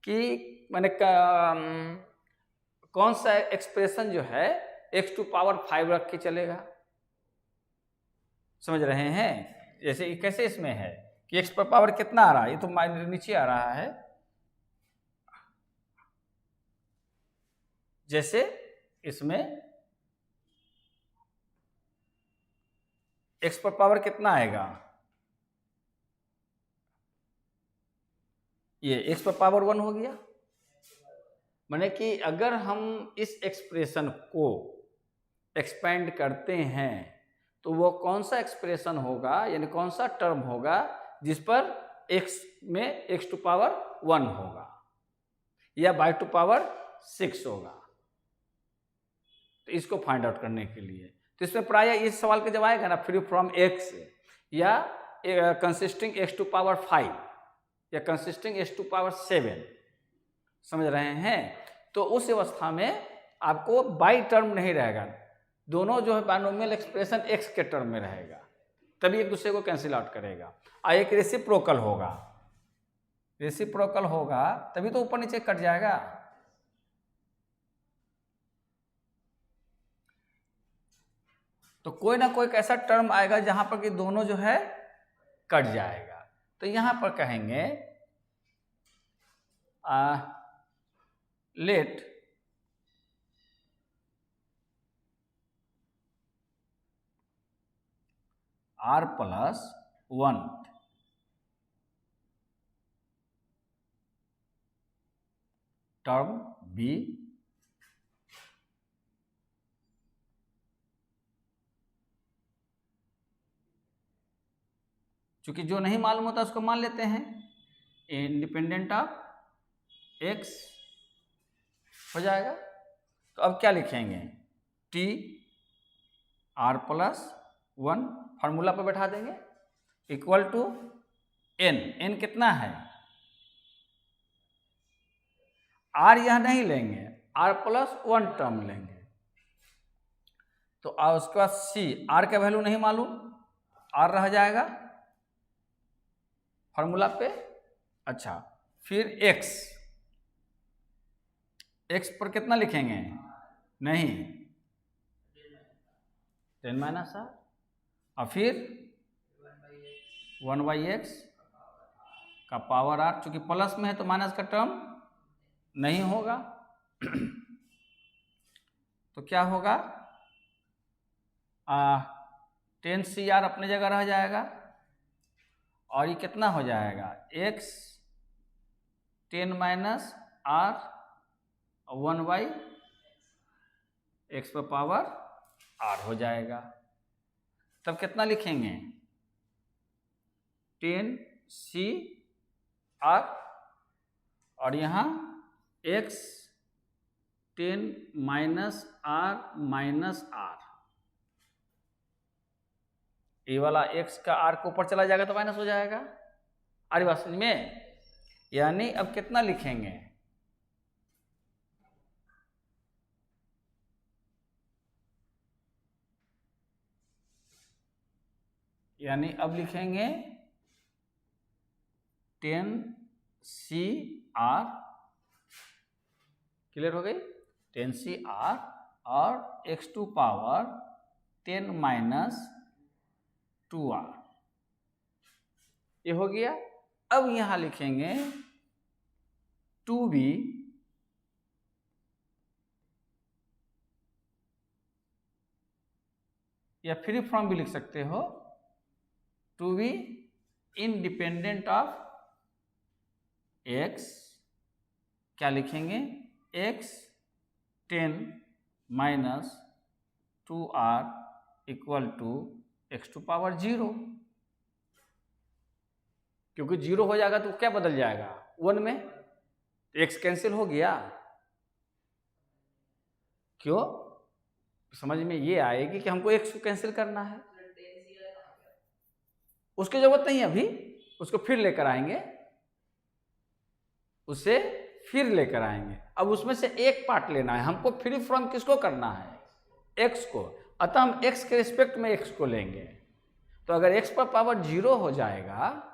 Speaker 1: कि मैंने कौन सा एक्सप्रेशन जो है x टू पावर 5 रख के चलेगा, समझ रहे हैं। जैसे कैसे इसमें है कि x पर पावर कितना आ रहा है, ये तो नीचे आ रहा है, जैसे इसमें x पर पावर कितना आएगा, ये x पर पावर 1 हो गया। माने कि अगर हम इस एक्सप्रेशन को एक्सपेंड करते हैं तो वो कौन सा एक्सप्रेशन होगा, यानी कौन सा टर्म होगा जिस पर x में x टू पावर 1 होगा या y टू पावर 6 होगा। तो इसको फाइंड आउट करने के लिए, तो इसमें प्रायः इस सवाल का जवाब आएगा ना, फ्री फ्रॉम x या कंसिस्टिंग x टू पावर 5 या कंसिस्टिंग x टू पावर 7, समझ रहे हैं। तो उस अवस्था में आपको बाई टर्म नहीं रहेगा, दोनों जो है बाइनोमियल एक्सप्रेशन x के टर्म में रहेगा, तभी एक दूसरे को कैंसिल आउट करेगा। और एक रेसिप्रोकल होगा, रेसिप्रोकल होगा तभी तो ऊपर नीचे कट जाएगा। तो कोई ना कोई ऐसा टर्म आएगा जहां पर कि दोनों जो है कट जाएगा। तो यहां पर कहेंगे let r plus 1 term b चूंकि जो नहीं मालूम होता उसको मान लेते हैं, इंडिपेंडेंट ऑफ x हो जाएगा। तो अब क्या लिखेंगे, t r प्लस 1 फार्मूला पर बैठा देंगे, इक्वल टू n कितना है, r यह नहीं लेंगे, आर प्लस 1 टर्म लेंगे। तो उसके बाद सी, आर का वैल्यू नहीं मालूम, आर रह जाएगा फॉर्मूला पे। अच्छा, फिर एक्स, एक्स पर कितना लिखेंगे? नहीं, 10 माइनस आर, और फिर 1/x का पावर आर, चूंकि प्लस में है तो माइनस का टर्म नहीं होगा। तो क्या होगा? 10 CR अपने जगह रह जाएगा, और ये कितना हो जाएगा? x 10 माइनस आर 1/x पर पावर आर हो जाएगा। तब कितना लिखेंगे? 10CR, और यहाँ x 10 minus r minus r, ये वाला x का r को ऊपर चला जाएगा तो माइनस हो जाएगा। अरे बात समझ में? यानी अब कितना लिखेंगे? यानी अब लिखेंगे 10CR, क्लियर हो गई? 10CR और x² पावर 10 माइनस 2r, ये हो गया। अब यहां लिखेंगे 2b या फ्री फ्रॉम भी लिख सकते हो, 2b इंडिपेंडेंट ऑफ x, क्या लिखेंगे? x 10 minus 2r equal to x² power 0, क्योंकि 0 हो जाएगा तो क्या बदल जाएगा? 1 में, x कैंसिल हो गया। क्यों? समझ में ये आएगी कि हमको x को कैंसिल करना है, उसकी जरूरत नहीं है अभी, उसको फिर लेकर आएंगे, उसे फिर लेकर आएंगे। अब उसमें से एक पार्ट लेना है हमको, फ्री फ्रॉम किसको करना है? x को। अतः हम x के रिस्पेक्ट में x को लेंगे। तो अगर x पर पावर 0 हो जाएगा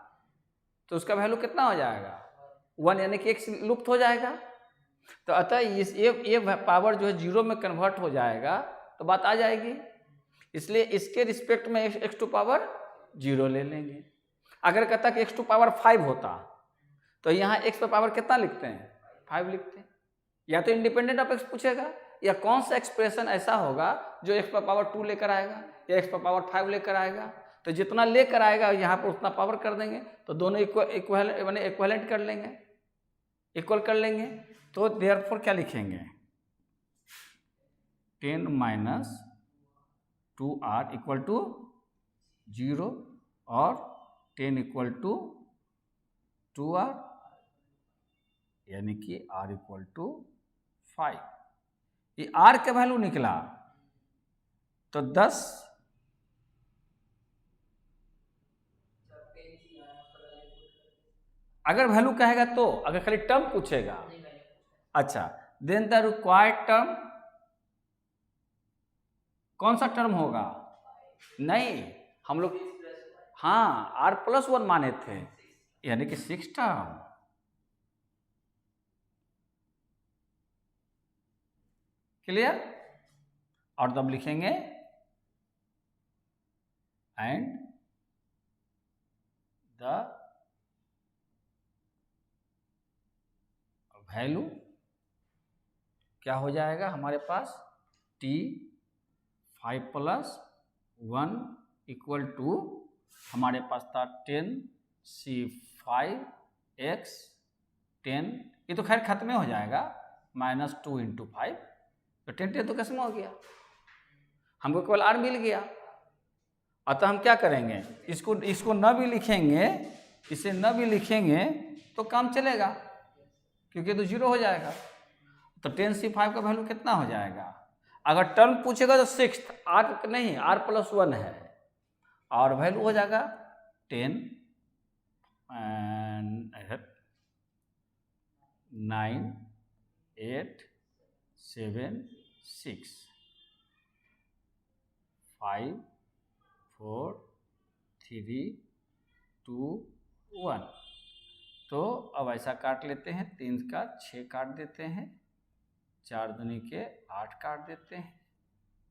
Speaker 1: तो उसका वैल्यू कितना हो जाएगा? 1, यानी कि x लुप्त हो जाएगा। तो अतः ये पावर जो है 0 में कन्वर्ट हो जाएगा, तो बात आ जाएगी। इसलिए इसके रिस्पेक्ट में x² पावर 0 ले लेंगे। अगर कहता कि x² पावर 5 होता तो यहाँ x पर पावर कितना लिखते हैं? 5 लिखते हैं। या तो इंडिपेंडेंट ऑफ x पूछेगा, या कौन सा एक्सप्रेशन ऐसा होगा जो x पर पावर 2 लेकर आएगा या x पर पावर 5 लेकर आएगा। तो जितना लेकर आएगा यहाँ पर उतना पावर कर देंगे, तो दोनों इक्विवेलेंट कर लेंगे, इक्वल कर लेंगे। तो देयरफॉर क्या लिखेंगे? 10 माइनस 2r इक्वल टू 0 और 10 इक्वल टू 2r, यानी कि r इक्वल टू 5। ये r का वैल्यू निकला तो 10, अगर वैल्यू कहेगा तो, अगर खाली टर्म पूछेगा, अच्छा, देन द रिक्वायर्ड टर्म, कौन सा टर्म होगा? नहीं, हम लोग हाँ r+1 माने थे, यानी कि 6 टर्म। क्लियर? और तब लिखेंगे एंड द वैल्यू क्या हो जाएगा हमारे पास? t5+1 इक्वल टू, हमारे पास था 10c5x 10, ये तो खैर खत्म हो जाएगा, -2 × 5, तो 10 तो कैसे हो गया? हमको केवल r मिल गया। अतः हम क्या करेंगे? इसको न भी लिखेंगे, इसे न भी लिखेंगे तो काम चलेगा, क्योंकि तो 0 हो जाएगा। तो 10c5 का वैल्यू कितना हो जाएगा? अगर टर्म पूछेगा तो 6, r नहीं, r+1 है, और वैल्यू हो जाएगा 10 9 8 7 6 5 4 3 2 1। तो अब ऐसा काट लेते हैं, 3 का 6 काट देते हैं, 4 दूनी के 8 काट देते हैं,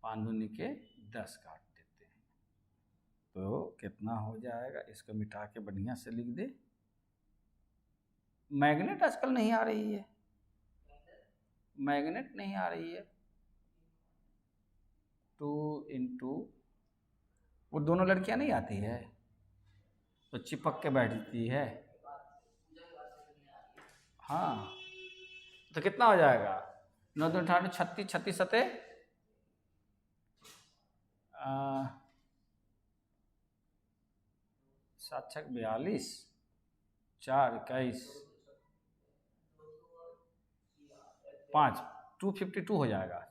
Speaker 1: 5 दूनी के 10 काट देते हैं। तो कितना हो जाएगा, इसको मिटा के बढ़िया से लिख दे। मैग्नेट आजकल नहीं आ रही है, मैग्नेट नहीं आ रही है। 2 इंटू, वो दोनों लड़कियां नहीं आती है तो चिपक के बैठती है। हाँ, तो कितना हो जाएगा, 9 2 18 36, 36 सते 7 6 42, 4 21 5 252 हो जाएगा।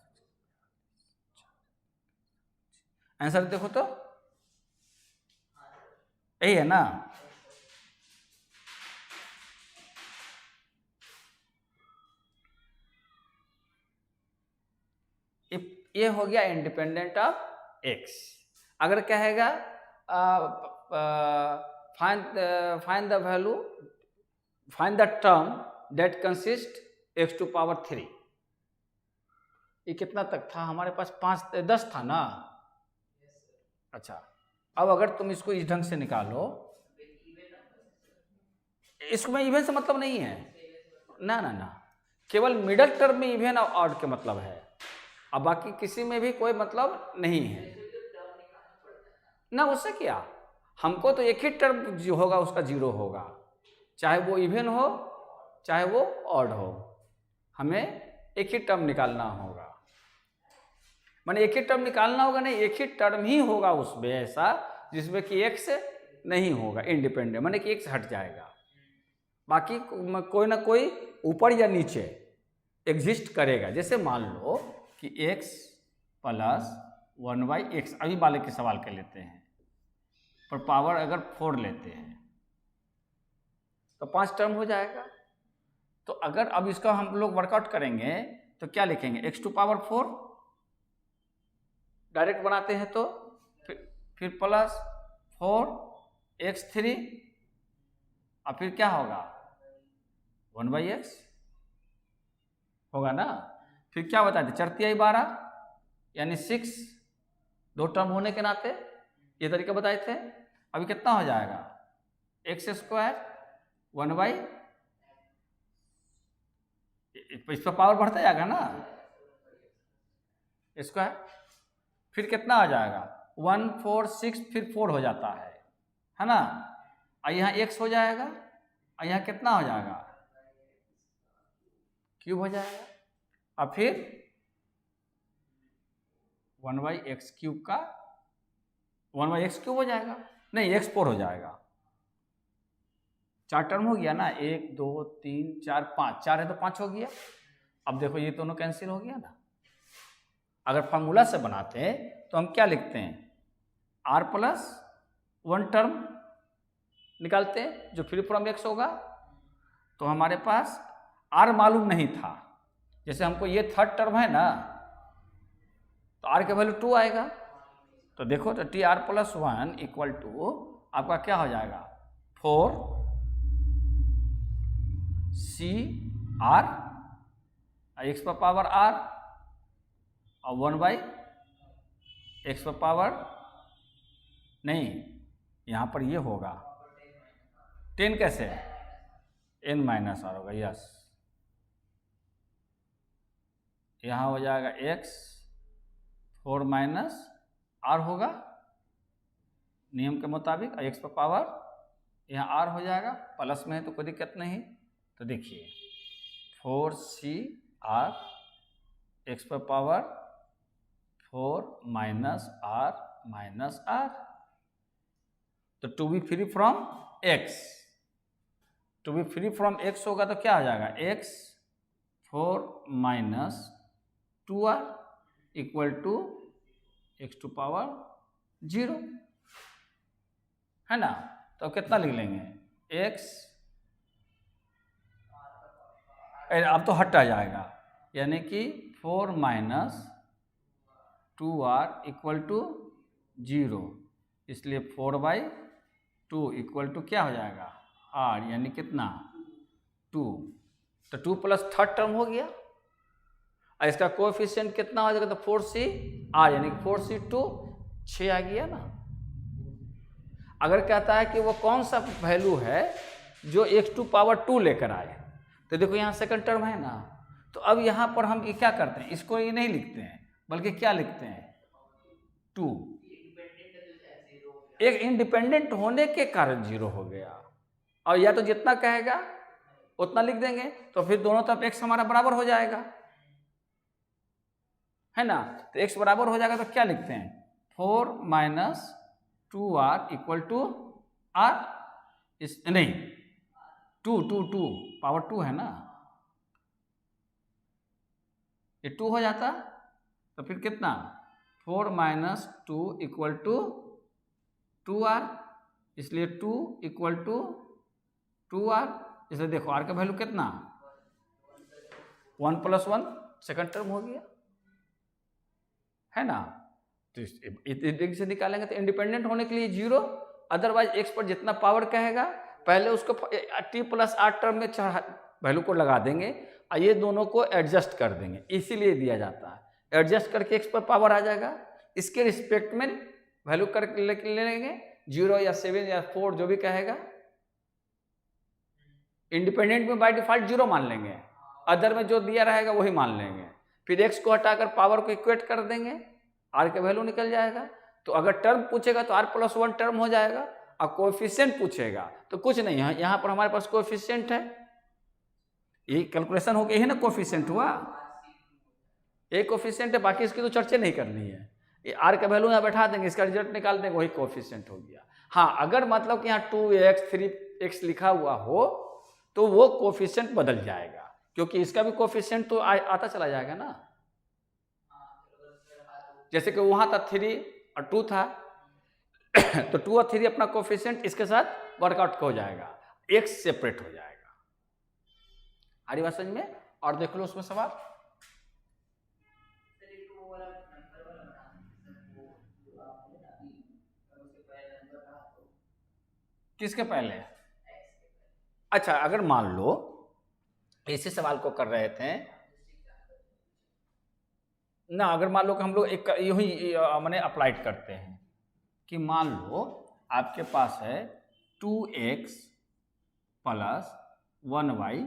Speaker 1: आंसर देखो तो यही है ना। ये हो गया इंडिपेंडेंट ऑफ एक्स। अगर कहेगा find the value, find the term that consist x to power 3, ये कितना तक था हमारे पास, 5 10 था ना। अच्छा, अब अगर तुम इसको इस ढंग से निकालो, इसमें इवेन से मतलब नहीं है ना, ना ना, केवल मिडल टर्म में इवेन और ऑड के मतलब है, अब बाकी किसी में भी कोई मतलब नहीं है ना। उससे क्या, हमको तो एक ही टर्म जो होगा उसका 0 होगा, चाहे वो इवेन हो चाहे वो ऑड हो, हमें एक ही टर्म निकालना होगा। माने एक ही टर्म निकालना होगा, नहीं, एक ही टर्म ही होगा उसमें ऐसा जिसमें कि x नहीं होगा इंडिपेंडेंट, माने कि x हट जाएगा, बाकी कोई ना कोई ऊपर या नीचे एग्जिस्ट करेगा। जैसे मान लो कि x प्लस 1/x, अभी वाले के सवाल कर लेते हैं, पर पावर अगर 4 लेते हैं तो 5 टर्म हो जाएगा। तो अगर अब इसका हम लोग वर्कआउट करेंगे तो क्या लिखेंगे, x टू पावर 4 डायरेक्ट बनाते हैं तो फिर प्लस 4x3 और फिर क्या होगा 1/x होगा ना। फिर क्या बताते, 4 × 12 यानी 6, 2 टर्म होने के नाते ये तरीका बताए थे। अभी कितना हो जाएगा, x² 1/, इस पर पावर बढ़ता जाएगा ना स्क्वायर, फिर कितना आ जाएगा 1 4 6, फिर 4 हो जाता है ना। और यहाँ x हो जाएगा और यहाँ कितना हो जाएगा, क्यूब हो जाएगा, और फिर 1/x³ का 1/x³ हो जाएगा, नहीं x4 हो जाएगा। 4 टर्म हो गया ना, 1 2 3 4 5, 4 है तो 5 हो गया। अब देखो ये दोनों कैंसिल हो गया ना। अगर फार्मूला से बनाते हैं तो हम क्या लिखते हैं, r प्लस 1 टर्म निकालते हैं जो फ्री फ्रॉम x होगा। तो हमारे पास r मालूम नहीं था, जैसे हमको ये 3rd टर्म है ना, तो r के वैल्यू 2 आएगा। तो देखो तो tr प्लस 1 इक्वल टू आपका क्या हो जाएगा 4cr x पर पावर r और 1/x पर पावर, नहीं यहाँ पर ये होगा 10 कैसे, n-r होगा, यस। यहाँ हो जाएगा x 4 - r होगा नियम के मुताबिक, और x पर पावर यहाँ r हो जाएगा, प्लस में है तो कोई दिक्कत नहीं। तो देखिए 4cr x पर पावर 4 - r - r, तो to be free from x, to be free from x होगा तो क्या हो जाएगा x 4 - 2r equal to x to power 0, है ना। तो कितना लिख लेंगे x, अब तो हट आ जाएगा, यानी कि 4 माइनस 2r इक्वल टू 0, इसलिए 4/2 इक्वल टू क्या हो जाएगा r, यानी कितना 2। तो 2 प्लस थर्ड टर्म हो गया और इसका कोएफिशिएंट कितना हो जाएगा, तो 4cr यानी 4c2 6 आ गया ना। अगर कहता है कि वो कौन सा वैल्यू है जो x⁴ लेकर आए, तो देखो यहाँ सेकंड टर्म है ना, तो अब यहाँ पर हम ये क्या करते हैं, इसको ये नहीं लिखते हैं बल्कि क्या लिखते हैं 2। एक इंडिपेंडेंट होने के कारण 0 हो गया, और या तो जितना कहेगा उतना लिख देंगे, तो फिर दोनों तरफ x हमारा बराबर हो जाएगा, है ना। तो x बराबर हो जाएगा तो क्या लिखते हैं 4 minus 2r equal to r, इस नहीं 2 पावर 2 है ना, ये 2 हो जाता, तो फिर कितना 4 माइनस 2 इक्वल टू 2r, इसलिए 2 इक्वल टू 2r, इसलिए देखो r का वैल्यू कितना 1 + 1 सेकंड टर्म हो गया, है ना। तो इस से निकालेंगे तो इंडिपेंडेंट होने के लिए 0, अदरवाइज x पर जितना पावर कहेगा पहले उसको t + r टर्म में वैल्यू को लगा देंगे और ये दोनों को एडजस्ट कर देंगे, इसीलिए दिया जाता है। एडजस्ट करके x पर पावर आ जाएगा, इसके रिस्पेक्ट में वैल्यू करके ले लेंगे 0 या 7 या 4 जो भी कहेगा। इंडिपेंडेंट में बाय डिफॉल्ट 0 मान लेंगे, अदर में जो दिया रहेगा वही मान लेंगे, फिर x को हटाकर पावर को इक्वेट कर देंगे, r का वैल्यू निकल जाएगा। तो अगर टर्म पूछेगा तो r + 1 टर्म हो जाएगा, और कोएफिशिएंट पूछेगा तो कुछ नहीं है, यहाँ पर हमारे पास कोएफिशिएंट है, ये कैलकुलेशन हो गई है ना, कोएफिशिएंट हुआ, एक कोएफिशिएंट है, बाकी इसकी तो चर्चा नहीं करनी है। ये r का वैल्यू यहाँ बैठा देंगे, इसका रिजल्ट निकाल देंगे, वही कोएफिशिएंट हो गया। हाँ, अगर मतलब कि यहाँ 2x 3x लिखा हुआ हो तो वो कोएफिशिएंट बदल जाएगा, क्योंकि इसका भी कोएफिशिएंट तो आता चला जाएगा ना। जैसे कि वहां था 3 और 2 था तो 2 और 3 अपना कोएफिशिएंट इसके साथ वर्कआउट हो जाएगा, x सेपरेट हो जाएगा। आ रही बात समझ में? और देख लो उसमें सवाल, किसके पहले? अच्छा, अगर मान लो इसी सवाल को कर रहे थे ना, अगर मान लो कि हम लोग एक यूं ही मैंने अप्लाइड करते हैं कि मान लो आपके पास है 2x + 1y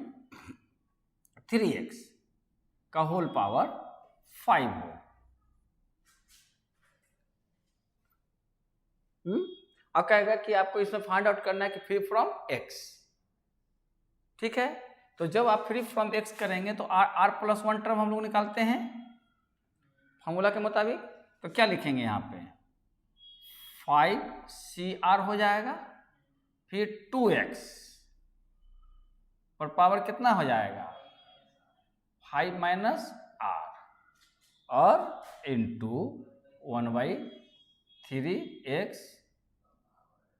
Speaker 1: 3x का होल पावर 5 हो, अब कहेगा कि आपको इसमें फाइंड आउट करना है कि फ्री फ्रॉम x, ठीक है। तो जब आप फ्री फ्रॉम x करेंगे तो r + 1 टर्म हम लोग निकालते हैं फॉर्मूला के मुताबिक, तो क्या लिखेंगे यहाँ पे 5cr हो जाएगा, फिर 2x और पावर कितना हो जाएगा 5 माइनस r, और इंटू 1/3x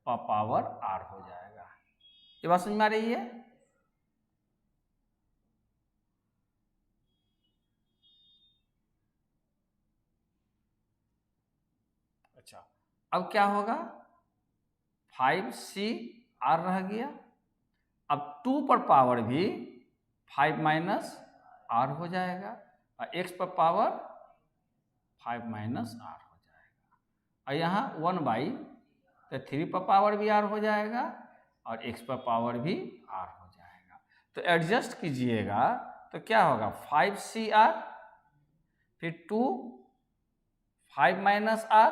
Speaker 1: पावर r हो जाएगा। ये बात समझ में आ रही है? अच्छा, अब क्या होगा 5cr रह गया, अब 2 पर पावर भी 5 माइनस r हो जाएगा, और x पर पावर 5 माइनस r हो जाएगा, और यहाँ 1/3 पर पावर भी r हो जाएगा और x पर पावर भी r हो जाएगा। तो एडजस्ट कीजिएगा तो क्या होगा 5cr फिर 2 5 माइनस r,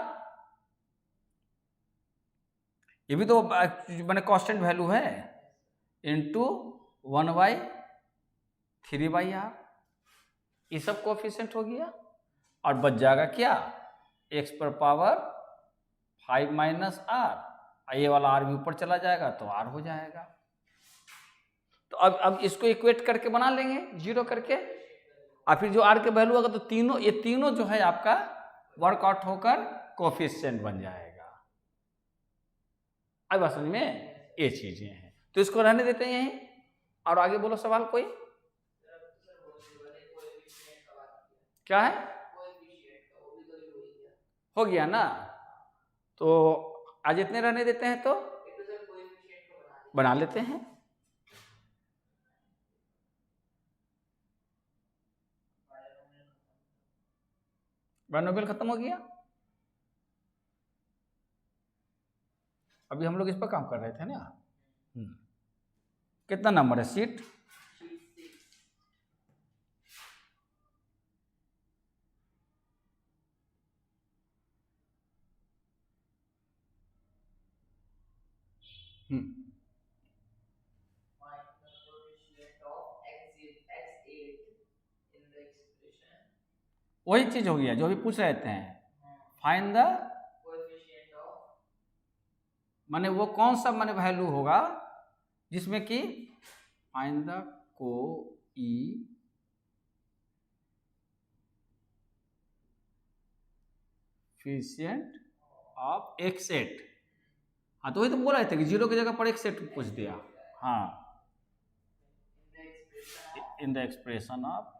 Speaker 1: ये भी तो मैंने कांस्टेंट वैल्यू है, इंटू 1/3/r, ये सब कोएफिशिएंट हो गया, और बच जाएगा क्या x पर पावर 5 माइनस r, ये वाला r भी ऊपर चला जाएगा तो r हो जाएगा। तो अब इसको इक्वेट करके बना लेंगे 0 करके, और फिर जो r के वैल्यू होगा तो तीनों, ये तीनों जो है आपका वर्कआउट होकर कोएफिशिएंट बन जाएगा। अब बात समझ में, ये चीजें हैं, तो इसको रहने देते हैं यहीं, और आगे बोलो सवाल कोई क्या है, हो गया ना। तो आज इतने रहने देते हैं तो बना लेते हैं। बाइनोमियल खत्म हो गया। अभी हम लोग इस पर काम कर रहे थे ना। कितना नंबर है सीट, वही चीज हो गया जो अभी पूछ रहे थे। फाइंड द, माने वो कौन सा माने वैल्यू होगा जिसमें कि find the coefficient of x8। हाँ तो वही तो बोल रहे थे कि 0 की जगह पर x8 पूछ दिया। हाँ, इन द एक्सप्रेशन ऑफ,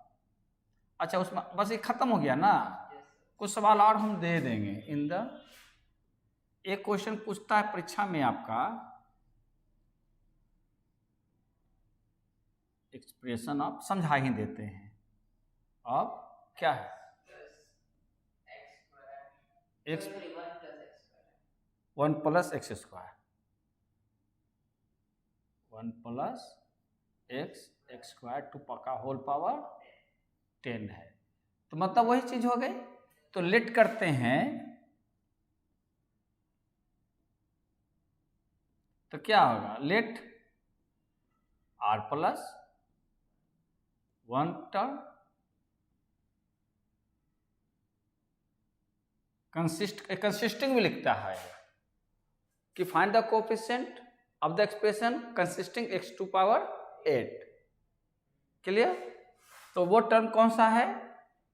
Speaker 1: अच्छा उसमें बस ये खत्म हो गया ना। कुछ सवाल और हम दे देंगे इन द, एक क्वेश्चन पूछता है परीक्षा में आपका, एक्सप्रेशन ऑफ समझा ही देते हैं। अब क्या है, x 1 plus x square, 1 plus x square to का होल पावर 10 है। तो मतलब वही चीज हो गई। तो लेट करते हैं तो क्या होगा, let r plus 1 term consisting भी लिखता है कि find the coefficient of the expression consisting x to power 8। Clear. तो वो टर्म कौन सा है,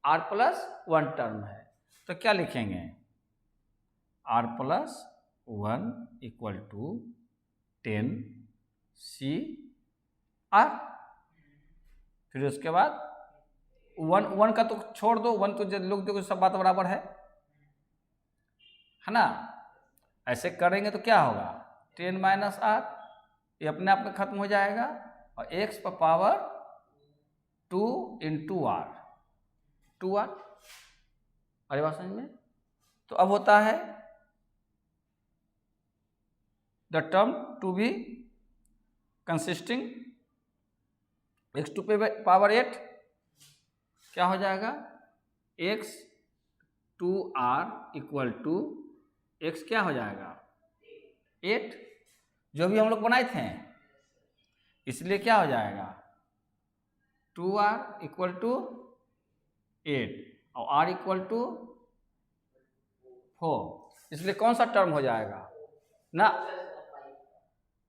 Speaker 1: r प्लस 1 टर्म है। तो क्या लिखेंगे, r plus 1 equal to 10 CR। फिर उसके बाद 1 का तो छोड़ दो, 1 तो लोग देखो सब बात बराबर है ना। ऐसे करेंगे तो क्या होगा, 10 माइनस r, ये अपने आप में खत्म हो जाएगा, और x पर पावर 2 इंटू r, 2r। अरे बात समझ में। तो अब होता है the term to be consisting x to power 8 क्या हो जाएगा, x 2r equal to x क्या हो जाएगा 8, जो भी हम लोग बनाए थे। इसलिए क्या हो जाएगा 2r इक्वल टू 8 और r इक्वल टू 4। इसलिए कौन सा टर्म हो जाएगा ना,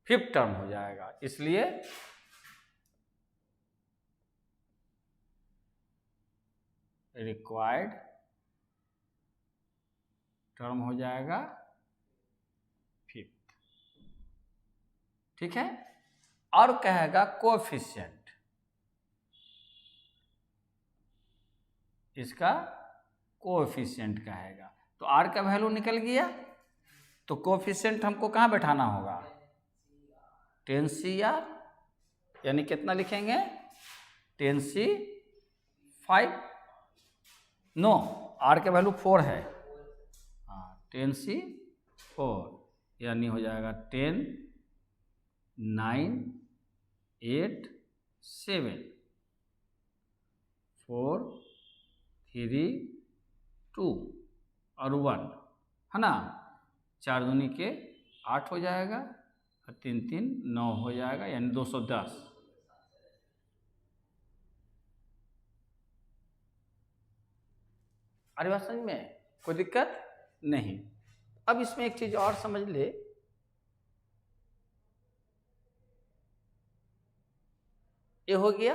Speaker 1: 5th टर्म हो जाएगा। इसलिए रिक्वायर्ड टर्म हो जाएगा 5th। ठीक है। और कहेगा कोएफिशिएंट, इसका कोएफिशिएंट कहेगा। तो r का वैल्यू निकल गया, तो कोएफिशिएंट हमको कहाँ बैठाना होगा, 10CR, यानी कितना लिखेंगे 10C5, नो r के वैल्यू 4 है, हाँ 10C4, यानी हो जाएगा 10 9 8 7 4 3 2 और 1 है ना। 4 दूनी के 8 हो जाएगा और 3 3 9 हो जाएगा, यानी 210। अरे बात समझ में, कोई दिक्कत नहीं। अब इसमें एक चीज और समझ ले, ये हो गया,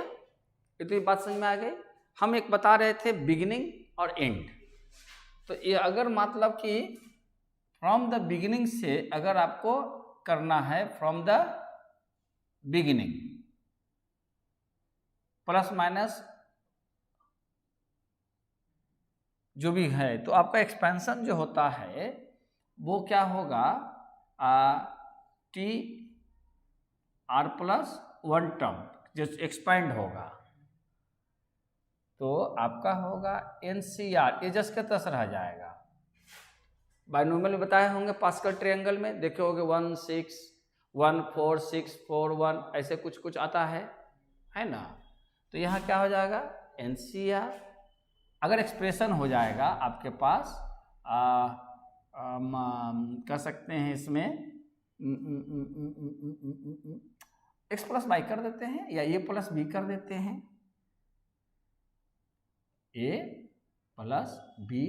Speaker 1: इतनी बात समझ में आ गई। हम एक बता रहे थे बिगिनिंग और एंड। तो ये अगर मतलब कि फ्रॉम द बिगिनिंग से अगर आपको करना है, from the beginning plus minus जो भी है, तो आपका एक्सपेंशन जो होता है वो क्या होगा, टी आर प्लस 1 टर्म जो एक्सपेंड होगा, तो आपका होगा NCR, ये जस्ट के तस रह जाएगा। बाइनोमियल में बताए होंगे पास्कल ट्रायंगल में, देखे होंगे 1 6 1 4 6 4 1 ऐसे कुछ कुछ आता है ना। तो यहाँ क्या हो जाएगा NCR। अगर एक्सप्रेशन हो जाएगा आपके पास कह सकते हैं इसमें x प्लस वाई कर देते हैं या a प्लस बी कर देते हैं, a plus b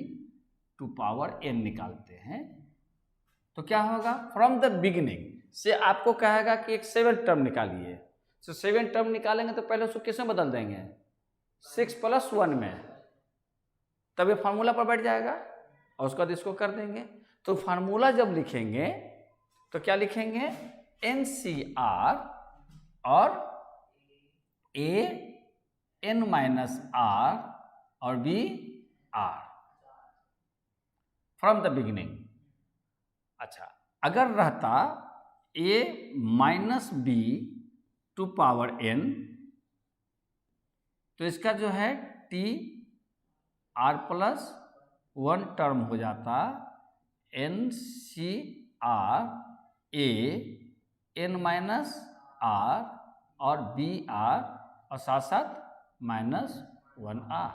Speaker 1: to power n निकालते हैं, तो क्या होगा फ्रॉम द बिगिनिंग से आपको कहेगा कि एक 7 टर्म निकालिए। तो 7 टर्म निकालेंगे तो पहले उसको किसमें बदल देंगे 6 प्लस 1 में, तब ये फार्मूला पर बैठ जाएगा और उसके बाद इसको कर देंगे। तो फार्मूला जब लिखेंगे तो क्या लिखेंगे NCR और A n माइनस R और B R from the beginning. अच्छा, अगर रहता A minus B to power n, तो इसका जो है T R प्लस 1 टर्म हो जाता NCR A n माइनस R और बी आर और साथ साथ minus 1R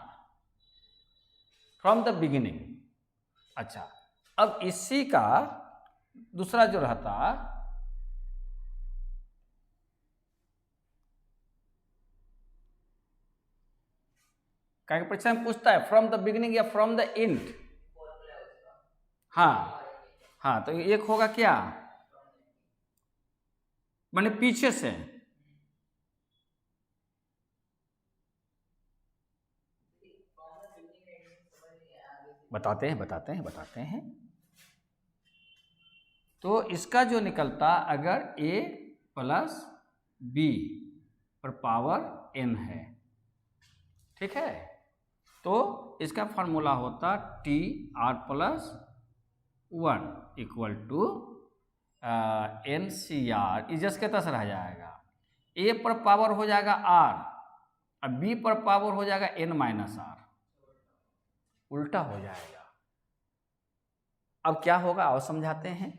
Speaker 1: from the beginning. अच्छा, अब इसी का दूसरा जो रहता क्या परीक्षा में पूछता है फ्रॉम द बिगिनिंग या फ्रॉम द एंड। हाँ, तो एक होगा क्या माने पीछे से, बताते हैं। तो इसका जो निकलता अगर a प्लस बी पर पावर n है, ठीक है, तो इसका फॉर्मूला होता t r plus 1 equal to NCR, इजस के तस रह जाएगा, a पर पावर हो जाएगा r और b पर पावर हो जाएगा n माइनस r, उल्टा हो जाएगा। अब क्या होगा और समझाते हैं।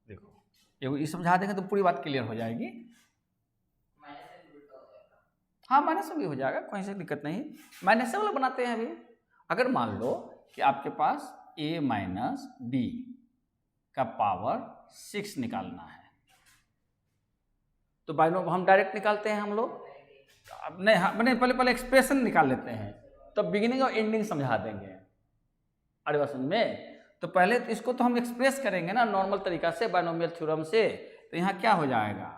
Speaker 1: देखो, ये समझा देंगे तो पूरी बात क्लियर हो जाएगी। हाँ, माइनस से भी हो जाएगा, कोई से दिक्कत नहीं, माइनस से वाला बनाते हैं अभी। अगर मान लो कि आपके पास a माइनस बी का पावर 6 निकालना है, तो बाइनोम हम डायरेक्ट निकालते हैं हम लोग, नहीं हाँ, मैंने पहले एक्सप्रेशन निकाल लेते हैं, तब बिगिनिंग और एंडिंग समझा देंगे। अरे बात समझ में, तो पहले तो इसको तो हम एक्सप्रेस करेंगे ना नॉर्मल तरीका से बाइनोमियल थ्योरम से। तो यहाँ क्या हो जाएगा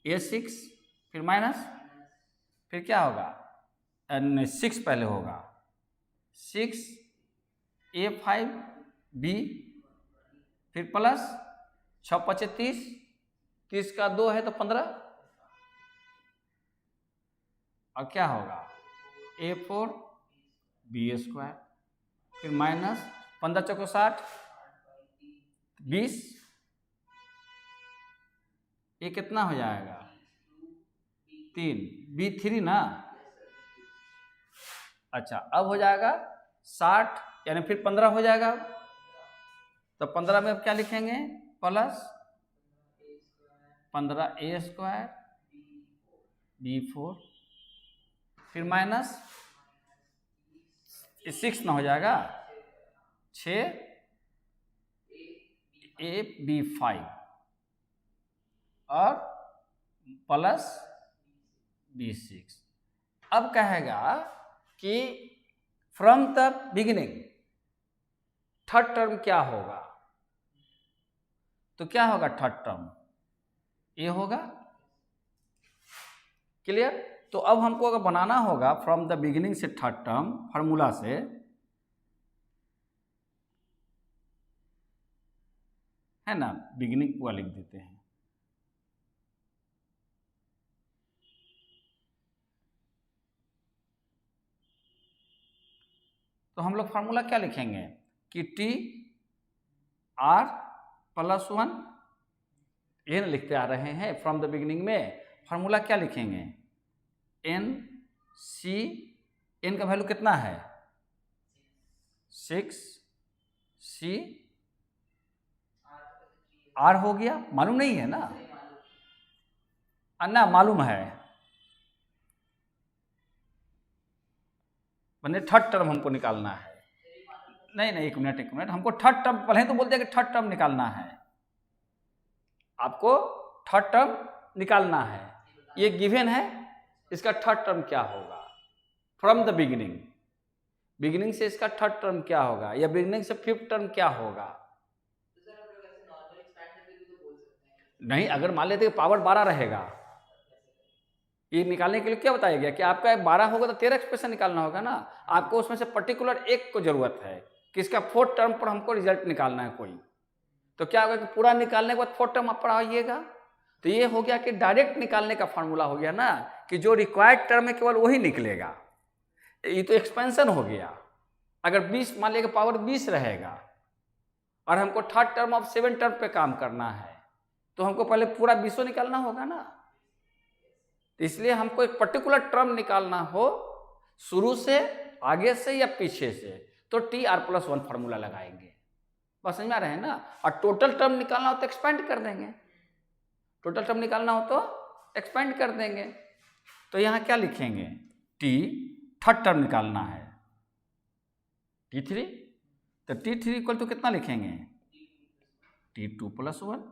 Speaker 1: a6 फिर माइनस, फिर क्या होगा 6 पहले होगा 6 a5 b, फिर प्लस 6 × 5 = 30, 30 का 2 है तो 15, और क्या होगा a4 b², फिर माइनस 15 × 4 = 60, 20, ये कितना हो जाएगा 3 b3 ना। अच्छा, अब हो जाएगा 60 यानी फिर 15 हो जाएगा, तो 15 में अब क्या लिखेंगे प्लस 15a² b4, फिर माइनस 6 ना हो जाएगा 6 ab5 और प्लस b6। अब कहेगा कि from the beginning third term क्या होगा, तो क्या होगा थर्ड टर्म ये होगा, क्लियर। तो अब हमको अगर बनाना होगा फ्रॉम द बिगिनिंग से थर्ड टर्म फार्मूला से, है ना, बिगिनिंग पूरा लिख देते हैं। तो हम लोग फार्मूला क्या लिखेंगे कि टी आर प्लस 1, ये ना लिखते आ रहे हैं फ्रॉम द बिगिनिंग में। फार्मूला क्या लिखेंगे, एन सी, एन का वैल्यू कितना है 6, सी आर हो गया, मालूम नहीं है ना, अन्ना मालूम है, मैंने थर्ड टर्म हमको निकालना है। नहीं नहीं, एक मिनट, हमको थर्ड टर्म, पहले तो बोलते हैं कि थर्ड टर्म निकालना है, आपको थर्ड टर्म निकालना है, ये गिवन है, इसका थर्ड टर्म क्या होगा फ्रॉम द बिगिनिंग, बिगिनिंग से इसका थर्ड टर्म क्या होगा, या बिगिनिंग से फिफ्थ टर्म क्या होगा। नहीं, अगर मान लेते पावर 12 रहेगा, ये निकालने के लिए क्या बताया गया कि आपका 12 होगा तो 13 एक्सप्रेशन निकालना होगा ना, आपको उसमें से पर्टिकुलर एक को जरूरत है कि इसका फोर्थ टर्म पर हमको रिजल्ट निकालना है कोई, तो क्या होगा कि पूरा निकालने के बाद फोर्थ टर्म आप पढ़ाइएगा। तो ये हो गया कि डायरेक्ट निकालने का फॉर्मूला हो गया ना, कि जो रिक्वायर्ड टर्म है केवल वही निकलेगा, ये तो एक्सपेंशन हो गया। अगर 20 मान लिया पावर 20 रहेगा और हमको थर्ड टर्म ऑफ 7 टर्म पे काम करना है, तो हमको पहले पूरा 20 निकालना होगा ना, तो इसलिए हमको एक पर्टिकुलर टर्म निकालना हो शुरू से, आगे से या पीछे से, तो टी आर प्लस 1 फार्मूला लगाएंगे, बस समझ में आ रहे हैं ना। और टोटल टर्म निकालना हो तो एक्सपेंड कर देंगे, टोटल टर्म निकालना हो तो एक्सपेंड कर देंगे। तो यहाँ क्या लिखेंगे, टी थर्ड टर्म निकालना है T3, तो T3 इक्वल टू कितना लिखेंगे T2 प्लस 1,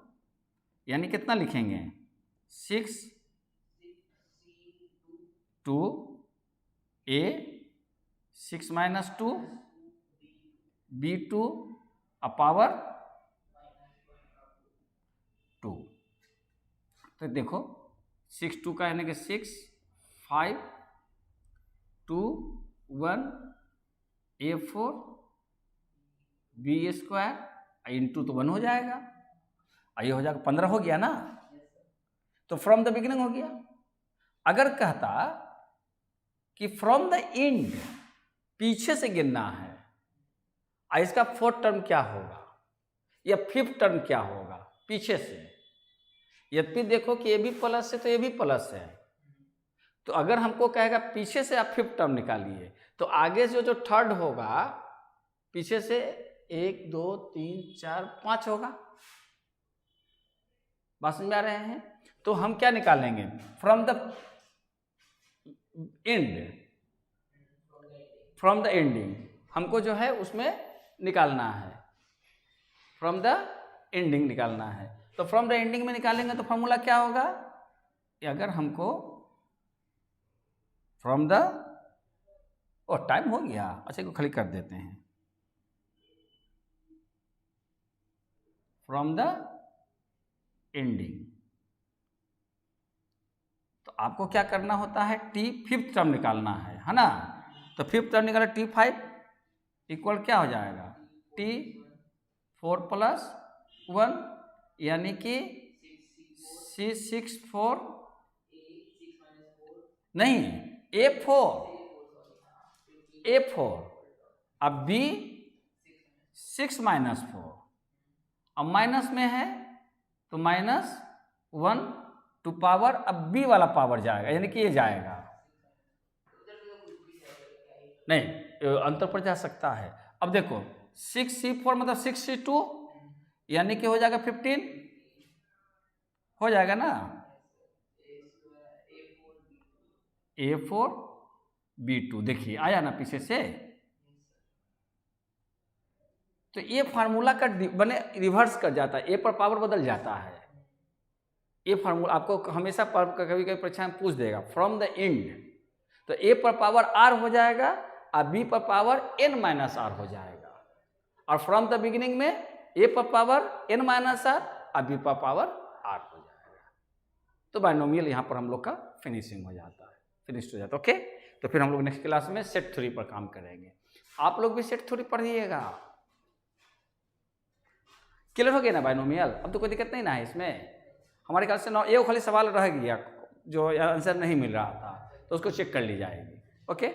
Speaker 1: यानी कितना लिखेंगे 6 2 A 6 माइनस 2 B2 पावर 2। तो देखो 6 2 का यानी कि 6 5 2 1 A4 B स्क्वायर इंटू तो 1 हो जाएगा, ये हो जाएगा 15 हो गया ना। तो फ्रॉम द बिगिनिंग हो गया। अगर कहता कि फ्रॉम द एंड पीछे से गिनना है, इसका फोर्थ टर्म क्या होगा या फिफ्थ टर्म क्या होगा पीछे से, यद्यपि देखो कि ये भी प्लस है तो ये भी प्लस है, तो अगर हमको कहेगा पीछे से आप फिफ्थ टर्म निकालिए, तो आगे से जो थर्ड होगा पीछे से 1 2 3 4 5 होगा, बात समझ में आ रहे हैं। तो हम क्या निकालेंगे from the and, from the ending हमको जो है उसमें निकालना है, फ्रॉम द एंडिंग निकालना है। तो फ्रॉम द एंडिंग में निकालेंगे तो फॉर्मूला क्या होगा, अगर हमको फ्रॉम द, और टाइम हो गया, अच्छा को खाली कर देते हैं, फ्रॉम द एंडिंग, तो आपको क्या करना होता है टी फिफ्थ टर्म निकालना है ना। तो फिफ्थ टर्म निकाला T5 इक्वल क्या हो जाएगा T4 प्लस 1, यानी कि C6 4 नहीं A4 अब B 6 माइनस 4, अब माइनस में है तो माइनस 1 टू पावर, अब B वाला पावर जाएगा यानी कि ये जाएगा, नहीं अंतर पर जा सकता है। अब देखो 6C4 मतलब 6C2 यानी कि हो जाएगा 15 हो जाएगा ना, A4 B2 देखिए आया ना पीछे से। तो ये फार्मूला का बने रिवर्स कर जाता है, ए पर पावर बदल जाता है। ये फार्मूला आपको हमेशा कभी कभी परीक्षा में पूछ देगा फ्रॉम द एंड, तो ए पर पावर आर हो जाएगा और बी पर पावर एन माइनस आर हो जाएगा, और फ्रॉम द बिगिनिंग में ए पर पावर एन माइनस आर और बी पर पावर आर हो जाएगा। तो बाइनोमियल यहाँ पर हम लोग का फिनिशिंग हो जाता है, फिनिश हो जाता है। ओके, तो फिर हम लोग नेक्स्ट क्लास में सेट थ्योरी पर काम करेंगे। आप लोग भी सेट थ्योरी पढ़िएगा, क्लियर हो गया ना बाइनोमियल? अब तो कोई दिक्कत नहीं ना है इसमें। हमारे ख्याल से एक खाली सवाल रह गया जो आंसर नहीं मिल रहा था, तो उसको चेक कर ली जाएगी। ओके।